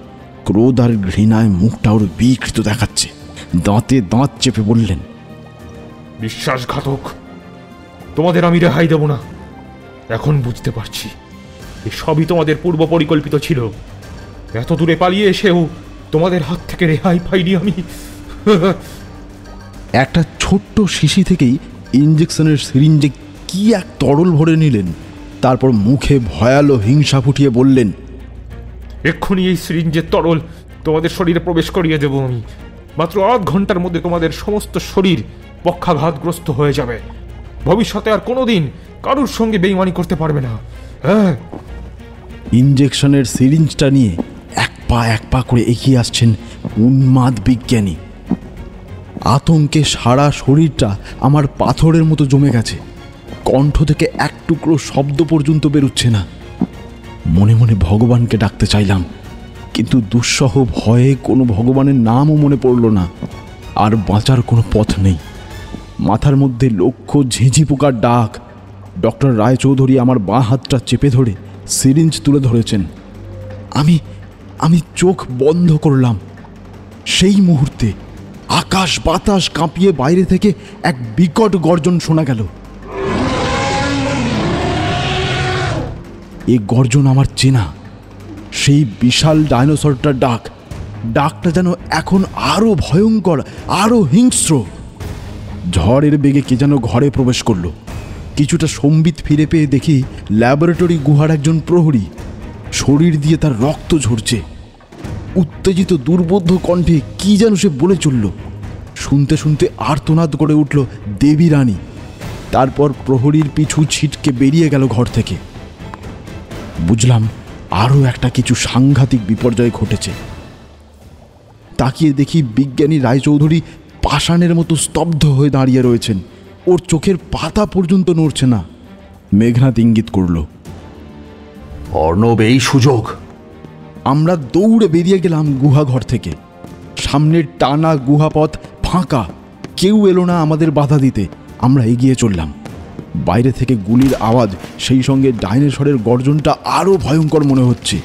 ক্রোধ আর ঘৃণায় মুখটা ওর বিকৃত দেখাচ্ছে। দাঁতে দাঁত চেপে বললেন, বিশ্বাসঘাতক, তোমাদের আমি রেহাই দেব না। এখন বুঝতে পারছি এ সবই তোমাদের পূর্ব পরিকল্পিত ছিল। এত দূরে পালিয়ে এসেও তোমাদের হাত থেকে রেহাই পাইনি আমি। একটা ছোট্ট শিশি থেকেই ইঞ্জেকশনের সিরিঞ্জে কি এক তরল ভরে নিলেন। তারপর মুখে ভয়ালো হিংসা ফুটিয়ে বললেন, এক্ষুনি এই সিরিঞ্জের তরল তোমাদের শরীরে প্রবেশ করিয়ে দেব আমি। মাত্র 8 ঘন্টার মধ্যে তোমাদের সমস্ত শরীর পক্ষাঘাতগ্রস্ত হয়ে যাবে। ভবিষ্যতে আর কোনোদিন কারুর সঙ্গে বেইমানি করতে পারবে না। হ্যাঁ। ইঞ্জেকশনের সিরিঞ্জটা নিয়ে এক পা করে এগিয়ে আসছেন উন্মাদ বিজ্ঞানী। আতঙ্কে সারা শরীরটা আমার পাথরের মতো জমে গেছে। কণ্ঠ থেকে এক টুকরো শব্দ পর্যন্ত বেরোচ্ছে না। মনে মনে ভগবানকে ডাকতে চাইলাম, কিন্তু দুঃসহ ভয়ে কোনো ভগবানের নামও মনে পড়ল না। আর বাঁচার কোনো পথ নেই। মাথার মধ্যে লক্ষ ঝিঁঝি পোকার ডাক। ডক্টর রায়চৌধুরী আমার বাঁ হাতটা চেপে ধরে সিরিঞ্জ তুলে ধরেছেন। আমি চোখ বন্ধ করলাম। সেই মুহূর্তে আকাশ বাতাস কাঁপিয়ে বাইরে থেকে এক বিকট গর্জন শোনা গেল। এই গর্জন আমার চেনা, সেই বিশাল ডাইনোসরটার ডাক। ডাকটা যেন এখন আরো ভয়ঙ্কর, আরো হিংস্র। ঝড়ের বেগে কে যেন ঘরে প্রবেশ করলো। কিছুটা সম্বিত ফিরে পেয়ে দেখি ল্যাবরেটরি গুহার একজন প্রহরী। শরীর দিয়ে তার রক্ত ঝরছে। উত্তেজিত দুর্বোধ্য কণ্ঠে কি যেন সে বলে চলল। শুনতে শুনতে আর্তনাদ করে উঠল দেবী রানী। তারপর প্রহরীর পিছু ছিটকে বেরিয়ে গেল ঘর থেকে। বুঝলাম আরও একটা কিছু সাংঘাতিক বিপর্যয় ঘটেছে। তাকিয়ে দেখি বিজ্ঞানী রায়চৌধুরী পাষাণের মতো স্তব্ধ হয়ে দাঁড়িয়ে রয়েছেন। ওর চোখের পাতা পর্যন্ত নড়ছে না। মেঘনাদ ইঙ্গিত করল, অর্ণব, এই সুযোগ। আমরা দৌড়ে বেরিয়ে গেলাম গুহা ঘর থেকে। সামনের টানা গুহাপথ ফাঁকা, কেউ এলো না আমাদের বাধা দিতে। আমরা এগিয়ে চললাম। বাইরে থেকে গুলির আওয়াজ, সেই সঙ্গে ডাইনোসরের গর্জনটা আরো ভয়ঙ্কর মনে হচ্ছে।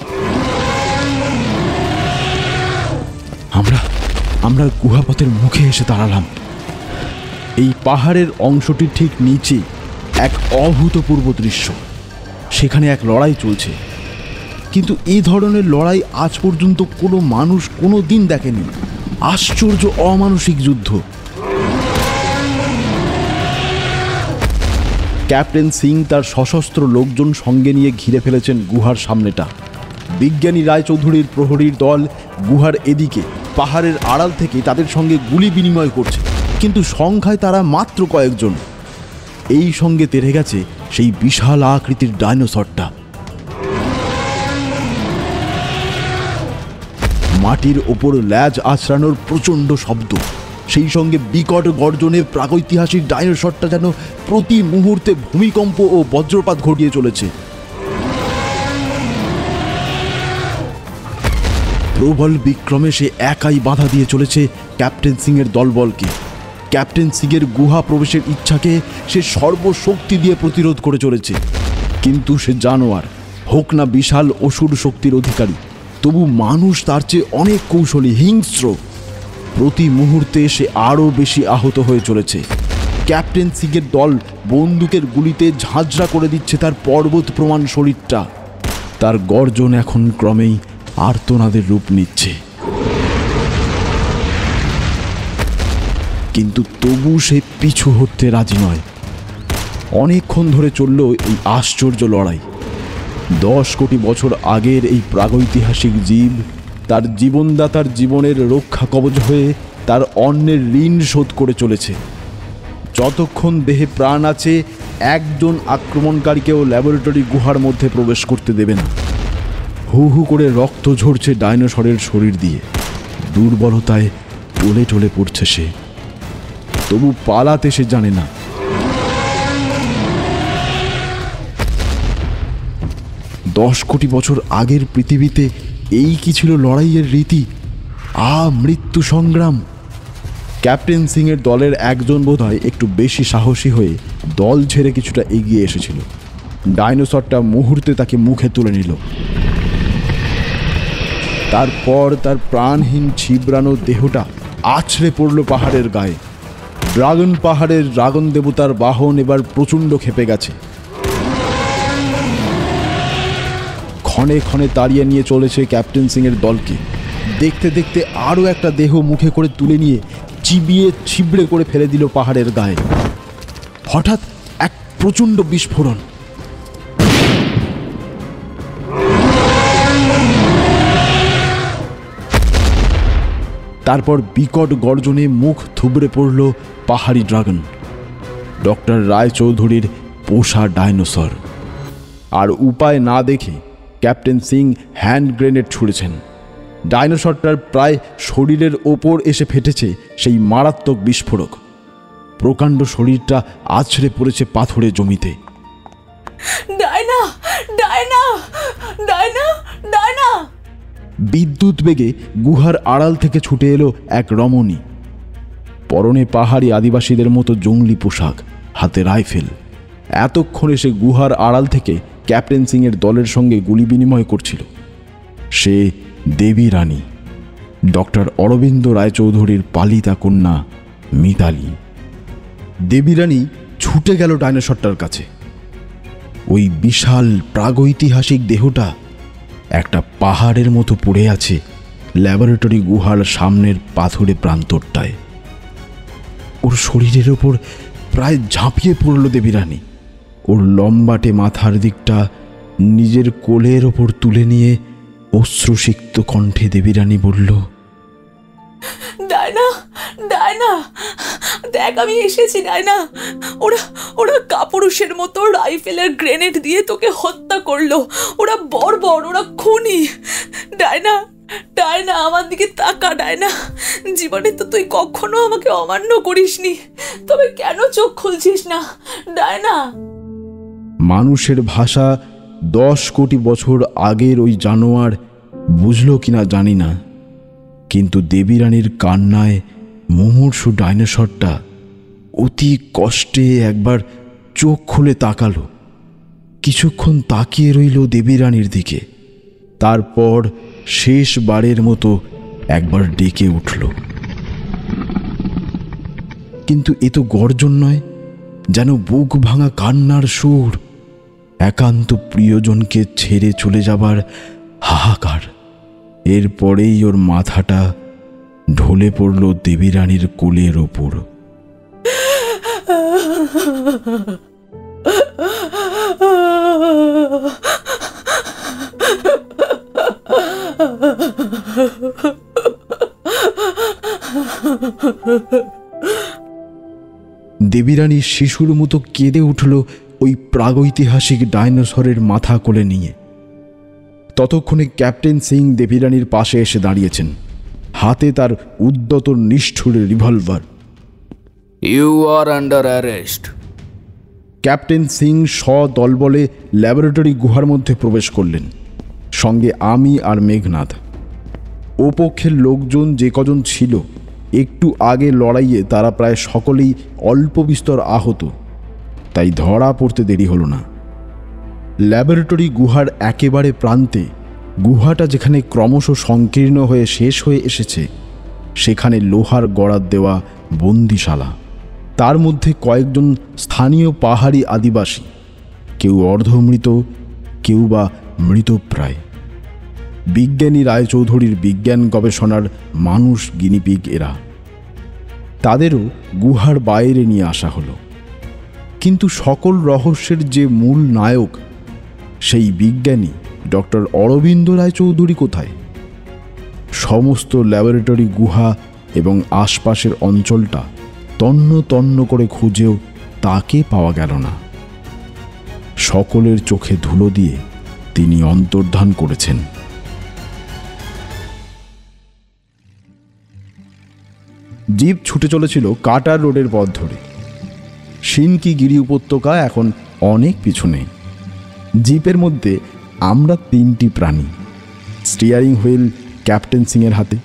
আমরা গুহাপথের মুখে এসে দাঁড়ালাম। এই পাহাড়ের অংশটির ঠিক নিচে এক অভূতপূর্ব দৃশ্য। সেখানে এক লড়াই চলছে, কিন্তু এই ধরনের লড়াই আজ পর্যন্ত কোনো মানুষ কোনো দিন দেখেনি। আশ্চর্য অমানুষিক যুদ্ধ। ক্যাপ্টেন সিং তার সশস্ত্র লোকজন সঙ্গে নিয়ে ঘিরে ফেলেছেন গুহার সামনেটা। বিজ্ঞানী রায়চৌধুরীর প্রহরীর দল গুহার এদিকে পাহাড়ের আড়াল থেকে তাদের সঙ্গে গুলি বিনিময় করছে, কিন্তু সংখ্যায় তারা মাত্র কয়েকজন। এই সঙ্গে তেড়ে গেছে সেই বিশাল আকৃতির ডাইনোসরটা। মাটির ওপর ল্যাজ আছড়ানোর প্রচণ্ড শব্দ, সেই সঙ্গে বিকট গর্জনে প্রাগৈতিহাসিক ডাইনোসরটা যেন প্রতি মুহূর্তে ভূমিকম্প ও বজ্রপাত ঘটিয়ে চলেছে। প্রবল বিক্রমে সে একাই বাধা দিয়ে চলেছে ক্যাপ্টেন সিংয়ের দলবলকে। ক্যাপ্টেন সিংয়ের গুহা প্রবেশের ইচ্ছাকে সে সর্বশক্তি দিয়ে প্রতিরোধ করে চলেছে। কিন্তু সে জানোয়ার, হোক না বিশাল অসুর শক্তির অধিকারী, তবু মানুষ তার চেয়ে অনেক কৌশলী, হিংস্র। প্রতি মুহূর্তে সে আরও বেশি আহত হয়ে চলেছে। ক্যাপ্টেন সিংয়ের দল বন্দুকের গুলিতে ঝাঁঝরা করে দিচ্ছে তার পর্বত প্রমাণ শরীরটা। তার গর্জন এখন ক্রমেই আর্তনাদের রূপ নিচ্ছে, কিন্তু তবু সে পিছু হটতে রাজি নয়। অনেকক্ষণ ধরে চলল এই আশ্চর্য লড়াই। 10 কোটি বছর আগের এই প্রাগৈতিহাসিক জীব তার জীবনদাতার জীবনের রক্ষা কবচ হয়ে তার অন্যের ঋণ শোধ করে চলেছে। যতক্ষণ দেহে প্রাণ আছে, একজন আক্রমণকারীকেও ল্যাবরেটরি গুহার মধ্যে প্রবেশ করতে দেবে না। হু হু করে রক্ত ঝরছে ডাইনোসরের শরীর দিয়ে, দুর্বলতায় টলে টলে পড়ছে সে। তবু পালাতে সে জানে না। দশ কোটি বছর আগের পৃথিবীতে এই কি ছিল লড়াইয়ের রীতি? মৃত্যু সংগ্রাম। ক্যাপ্টেন সিংয়ের দলের একজন বোধহয় একটু বেশি সাহসী হয়ে দল ছেড়ে কিছুটা এগিয়ে এসেছিল। ডাইনোসরটা মুহূর্তে তাকে মুখে তুলে নিল। তারপর তার প্রাণহীন ছিবড়ানো দেহটা আছড়ে পড়ল পাহাড়ের গায়ে। ড্রাগন পাহাড়ের ড্রাগন দেবতার বাহন এবার প্রচণ্ড ক্ষেপে গেছে। ক্ষণে ক্ষণে তাড়িয়ে নিয়ে চলেছে ক্যাপ্টেন সিংয়ের দলকে। দেখতে দেখতে আরও একটা দেহ মুখে করে তুলে নিয়ে চিবিয়ে ছিবড়ে করে ফেলে দিল পাহাড়ের গায়ে। হঠাৎ এক প্রচণ্ড বিস্ফোরণ। তারপর বিকট গর্জনে মুখ থুবড়ে পড়ল পাহাড়ি ড্রাগন, ডক্টর রায়চৌধুরীর পোষা ডাইনোসর। আর উপায় না দেখে ক্যাপ্টেন সিং হ্যান্ড গ্রেনেড ছুঁড়েছেন। ডাইনোসরটার প্রায় শরীরের ওপর এসে ফেটেছে সেই মারাত্মক বিস্ফোরক। প্রকাণ্ড শরীরটা আছড়ে পড়েছে পাথুরে জমিতে। Diana, Diana, Diana, Diana! বিদ্যুৎ বেগে গুহার আড়াল থেকে ছুটে এলো এক রমণী। পরনে পাহাড়ি আদিবাসীদের মতো জঙ্গলি পোশাক, হাতে রাইফেল। এতক্ষণে সে গুহার আড়াল থেকে ক্যাপ্টেন সিংয়ের দলের সঙ্গে গুলি বিনিময় করছিল। সে দেবী রানী, ডক্টর অরবিন্দ রায়চৌধুরীর পালিতা কন্যা মিতালি। দেবী রানী ছুটে গেল ডাইনোসরটার কাছে। ওই বিশাল প্রাগৈতিহাসিক দেহটা একটা পাহাড়ের মতো পড়ে আছে ল্যাবরেটরি গুহার সামনের পাথুরে প্রান্তরটায়। ওর শরীরের ওপর প্রায় ঝাঁপিয়ে পড়ল দেবী রানী। ওর লম্বাটে মাথার দিকটা নিজের কোলের ওপর তুলে নিয়ে অশ্রুসিক্ত কণ্ঠে দেবী রানী বলল, ডায়না, ডায়না, দেখ আমি এসেছি ডায়না। ওরা ওরা কাপুরুষের মতো রাইফেলের গ্রেনেড দিয়ে তোকে হত্যা করলো। ওরা বর্বর, ওরা খুনি। ডায়না, ডায়না, আমার দিকে তাকা ডায়না। জীবনে তো তুই কখনো আমাকে অমান্য করিসনি, তবে কেন চোখ খুলছিস না ডায়না? মানুষের ভাষা 10 কোটি বছর আগের ওই জানোয়ার বুঝলো কিনা জানি না, কিন্তু দেবী রানীর কান্নায় মুমূর্ষু ডাইনোসরটা অতি কষ্টে একবার চোখ খুলে তাকালো। কিছুক্ষণ তাকিয়ে রইল দেবী রানীর দিকে। তারপর শেষবারের মতো একবার ডেকে উঠল। কিন্তু এ তো গর্জন নয়, যেন বুক ভাঙা কান্নার সুর। একান্ত প্রিয়জনকে ছেড়ে চলে যাবার হাহাকার। এরপরেই ওর মাথাটা ঢলে পড়ল দেবী রানীর কোলের ওপর। দেবীরানী শিশুর মতো কেঁদে উঠল ওই প্রাগৈতিহাসিক ডাইনোসরের মাথা কোলে নিয়ে। ততক্ষণে ক্যাপ্টেন সিং দেবীরানীর পাশে এসে দাঁড়িয়েছেন, হাতে তার উদ্যত নিষ্ঠুর revolver. You are under arrest. Captain Singh সদলবলে ল্যাবরেটরি গুহার মধ্যে প্রবেশ করলেন, সঙ্গে আমি আর মেঘনাথ। ওপক্ষের লোকজন যে কজন ছিল, একটু আগে লড়াইয়ে তারা প্রায় সকলেই অল্প বিস্তর আহত, তাই ধরা পড়তে দেরি হলো না। ল্যাবরেটরি গুহার একেবারে প্রান্তে, গুহাটা যেখানে ক্রমশ সংকীর্ণ হয়ে শেষ হয়ে এসেছে, সেখানে লোহার গড়াত দেওয়া বন্দিশালা। তার মধ্যে কয়েকজন স্থানীয় পাহাড়ি আদিবাসী, কেউ অর্ধমৃত, কেউ বা মৃতপ্রায়। বিজ্ঞানী রায়চৌধুরীর বিজ্ঞান গবেষণার মানুষ গিনিপিগ এরা। তাদেরও গুহার বাইরে নিয়ে আসা হলো। কিন্তু সকল রহস্যের যে মূল নায়ক, সেই বিজ্ঞানী ডক্টর অরবিন্দ রায়চৌধুরী কোথায়? সমস্ত ল্যাবরেটরি গুহা এবং আশপাশের অঞ্চলটা তন্ন তন্ন করে খুঁজেও তাকে পাওয়া গেল না। সকলের চোখে ধুলো দিয়ে তিনি অন্তর্ধান করেছেন। জিপ ছুটে চলেছিল কাটার রোডের পথ ধরে। সিনকি গিরি উপত্যকা এখন অনেক পিছনে। জিপের মধ্যে আমরা 3টি প্রাণী। স্টিয়ারিং হুইল ক্যাপ্টেন সিংয়ের হাতে।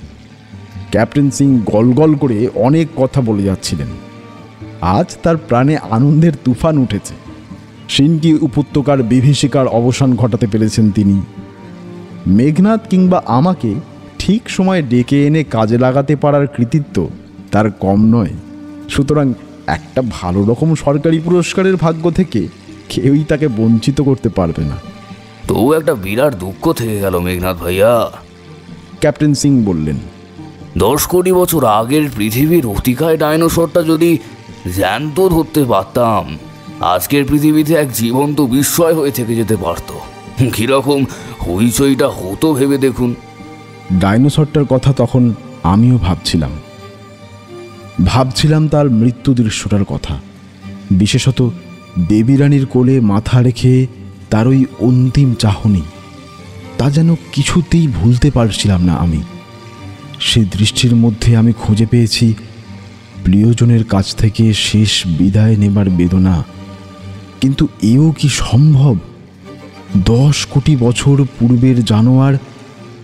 ক্যাপ্টেন সিং গলগল করে অনেক কথা বলে যাচ্ছিলেন। আজ তার প্রাণে আনন্দের তুফান উঠেছে। সিনকি উপত্যকার বিভীষিকার অবসান ঘটাতে পেরেছেন তিনি। মেঘনাথ কিংবা আমাকে ঠিক সময় ডেকে এনে কাজে লাগাতে পারার কৃতিত্ব তার কম নয়। সুতরাং একটা ভালো রকম সরকারি পুরস্কারের ভাগ্য থেকে কেউই তাকে বঞ্চিত করতে পারবে না। তো একটা বিরাট দুঃখ থেকে গেল মেঘনাথ ভাইয়া। ক্যাপ্টেন সিং বললেন, 10 কোটি বছর আগের পৃথিবীর অতিকায় ডাইনোসরটা যদি জ্যান্ত ধরতে পারতাম, আজকের পৃথিবীতে এক জীবন্ত বিস্ময় হয়ে থেকে যেতে পারত। কিরকম হইচইটা হতো ভেবে দেখুন। ডাইনোসরটার কথা তখন আমিও ভাবছিলাম তার মৃত্যু দৃশ্যটার কথা। বিশেষত দেবীরানীর কোলে মাথা রেখে তার ওই অন্তিম চাহনি, তা যেন কিছুতেই ভুলতে পারছিলাম না আমি। সে দৃষ্টির মধ্যে আমি খুঁজে পেয়েছি প্রিয়জনের কাছ থেকে শেষ বিদায় নেবার বেদনা। কিন্তু এও কি সম্ভব? 10 কোটি বছর পূর্বের জানোয়ার,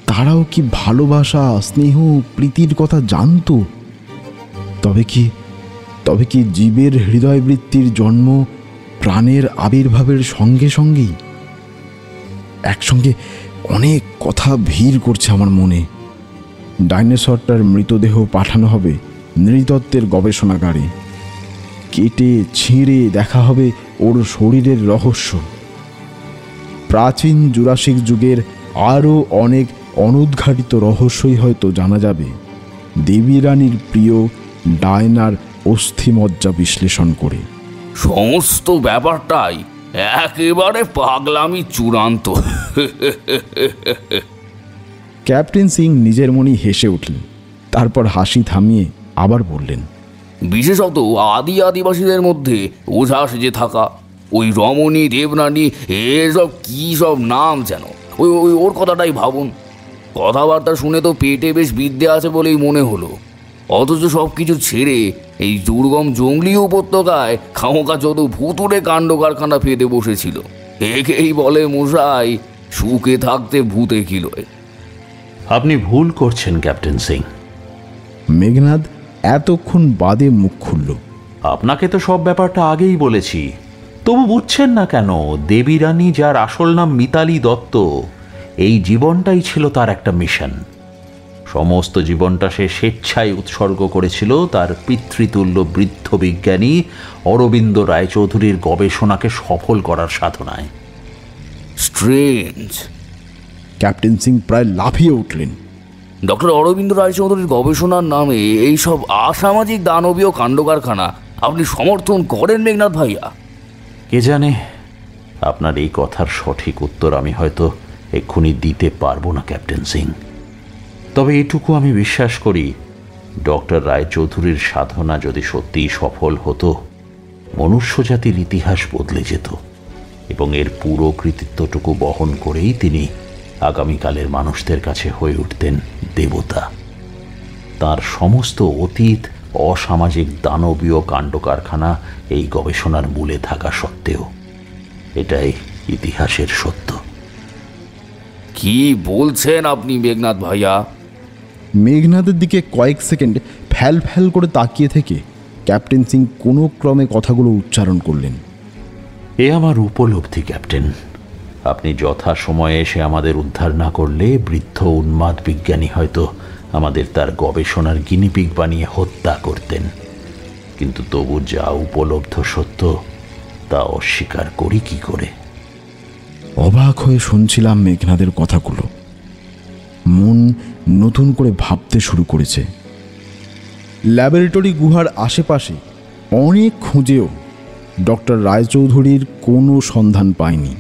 তারাও কি ভালোবাসা, স্নেহ, প্রীতির কথা জানতো? তবে কি জীবের হৃদয়বৃত্তির জন্ম প্রাণের আবির্ভাবের সঙ্গে সঙ্গেই? একসঙ্গে অনেক কথা ভিড় করছে আমার মনে। ডাইনোসরটার মৃতদেহ পাঠানো হবে নৃতত্ত্বের গবেষণাগারে। কেটে ছিঁড়ে দেখা হবে ওর শরীরের রহস্য। প্রাচীন জুরাসিক যুগের আরও অনেক অনুদ্ঘাটিত রহস্যই হয়তো জানা যাবে দেবীরানীর প্রিয় ডায়নার অস্থিমজ্জা বিশ্লেষণ করে। সমস্ত ব্যাপারটাই একেবারে পাগলামি চূড়ান্ত। ক্যাপ্টেন সিং নিজের মনেই হেসে উঠলেন, তারপর হাসি থামিয়ে আবার বললেন, বিশেষত আদিবাসীদের মধ্যে ওঝা সেজে থাকা ওই রমণী, দেবরানী, এসব কি সব নাম যেন, ওর কথাটাই ভাবুন। কথাবার্তা শুনে তো পেটে বেশ বিদ্যে আছে বলেই মনে হলো, অথচ সব কিছু ছেড়ে এই দুর্গম জঙ্গলি উপত্যকায় খামোকা যত ভুতুড়ে কাণ্ড কারখানা পেতে বসেছিল। একেই বলে মশাই, সুখে থাকতে ভূতে কিলোয়। আপনি ভুল করছেন ক্যাপ্টেন সিং। মেঘনাদ এতক্ষণ বাদে মুখ খুলল। আপনাকে তো সব ব্যাপারটা আগেই বলেছি, তবু বুঝছেন না কেন? দেবীরানী, যার আসল নাম মিতালি দত্ত, এই জীবনটাই ছিল তার একটা মিশন। সমস্ত জীবনটা সে স্বেচ্ছায় উৎসর্গ করেছিল তার পিতৃতুল্য বৃদ্ধ বিজ্ঞানী অরবিন্দ রায়চৌধুরীর গবেষণাকে সফল করার সাধনায়। স্ট্রেঞ্জ। ক্যাপ্টেন সিং প্রায় লাফিয়ে উঠলেন। ডক্টর অরবিন্দ রায়চৌধুরীর গবেষণার নামে এইসব আসামাজিক দানবীয় কাণ্ড কারখানা আপনি সমর্থন করেন মেঘনাথ ভাইয়া? কে জানে, আপনার এই কথার সঠিক উত্তর আমি হয়তো এক্ষুনি দিতে পারবো না ক্যাপ্টেন সিং। তবে এটুকু আমি বিশ্বাস করি, ডক্টর রায়চৌধুরীর সাধনা যদি সত্যিই সফল হতো, মনুষ্যজাতির ইতিহাস বদলে যেত এবং এর পুরো কৃতিত্বটুকু বহন করেই তিনি আগামীকালের মানুষদের কাছে হয়ে উঠতেন দেবতা। তার সমস্ত অতীত অসামাজিক দানবীয় কাণ্ডকারখানা এই গবেষণার মূলে থাকা সত্ত্বেও এটাই ইতিহাসের সত্য। কি বলছেন আপনি মেঘনাদ ভাইয়া? মেঘনাদের দিকে কয়েক সেকেন্ড ফ্যাল ফ্যাল করে তাকিয়ে থেকে ক্যাপ্টেন সিং কোনো ক্রমে কথাগুলো উচ্চারণ করলেন। এ আমার উপলব্ধি ক্যাপ্টেন। আপনি যথাসময়ে এসে আমাদের উদ্ধার না করলে বৃদ্ধ উন্মাদ বিজ্ঞানী হয়তো আমাদের তার গবেষণার গিনিপিগ বানিয়ে হত্যা করতেন। কিন্তু তবু যা উপলব্ধ সত্য তা অস্বীকার করি কি করে? অবাক হয়ে শুনছিলাম মেঘনাদের কথাগুলো। মন নতুন করে ভাবতে শুরু করেছে। ল্যাবরেটরি গুহার আশেপাশে অনেক খুঁজেও ডক্টর রায়চৌধুরীর কোনো সন্ধান পায়নি।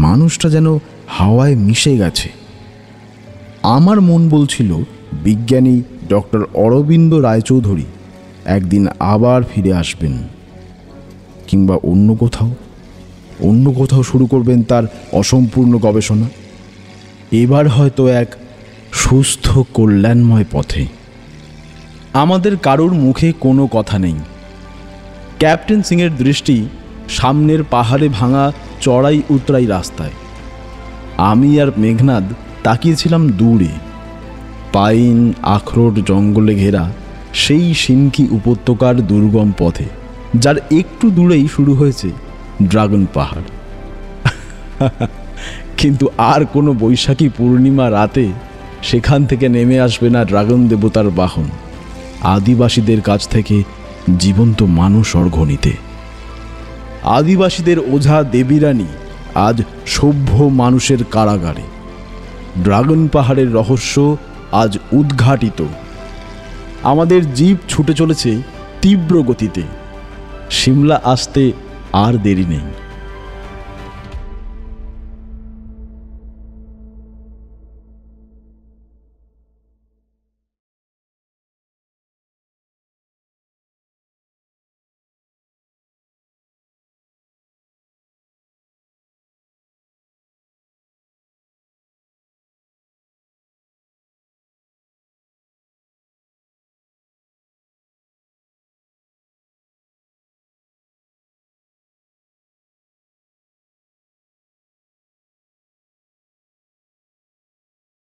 মানুষটা যেন হাওয়ায় মিশে গেছে। আমার মন বলছিল বিজ্ঞানী ডক্টর অরবিন্দ রায়চৌধুরী একদিন আবার ফিরে আসবেন, কিংবা অন্য কোথাও শুরু করবেন তার অসম্পূর্ণ গবেষণা, এবার হয়তো এক সুস্থ কল্যাণময় পথে। আমাদের কারোর মুখে কোনো কথা নেই। ক্যাপ্টেন সিংয়ের দৃষ্টি সামনের পাহাড়ে ভাঙা চড়াই উতরাই রাস্তায়। আমি আর মেঘনাদ তাকিয়েছিলাম দূরে, পাইন আখরোট জঙ্গলে ঘেরা সেই সিনকি উপত্যকার দুর্গম পথে, যার একটু দূরেই শুরু হয়েছে ড্রাগন পাহাড়। কিন্তু আর কোনো বৈশাখী পূর্ণিমা রাতে সেখান থেকে নেমে আসবে না ড্রাগন দেবতার বাহন, আদিবাসীদের কাছ থেকে জীবন্ত মানুষ অর্ঘ নিতে। আদিবাসীদের ওঝা দেবীরানী আজ সভ্য মানুষের কারাগারে। ড্রাগন পাহাড়ের রহস্য আজ উদ্ঘাটিত। আমাদের জীব ছুটে চলেছে তীব্র গতিতে। সিমলা আসতে আর দেরি নেই।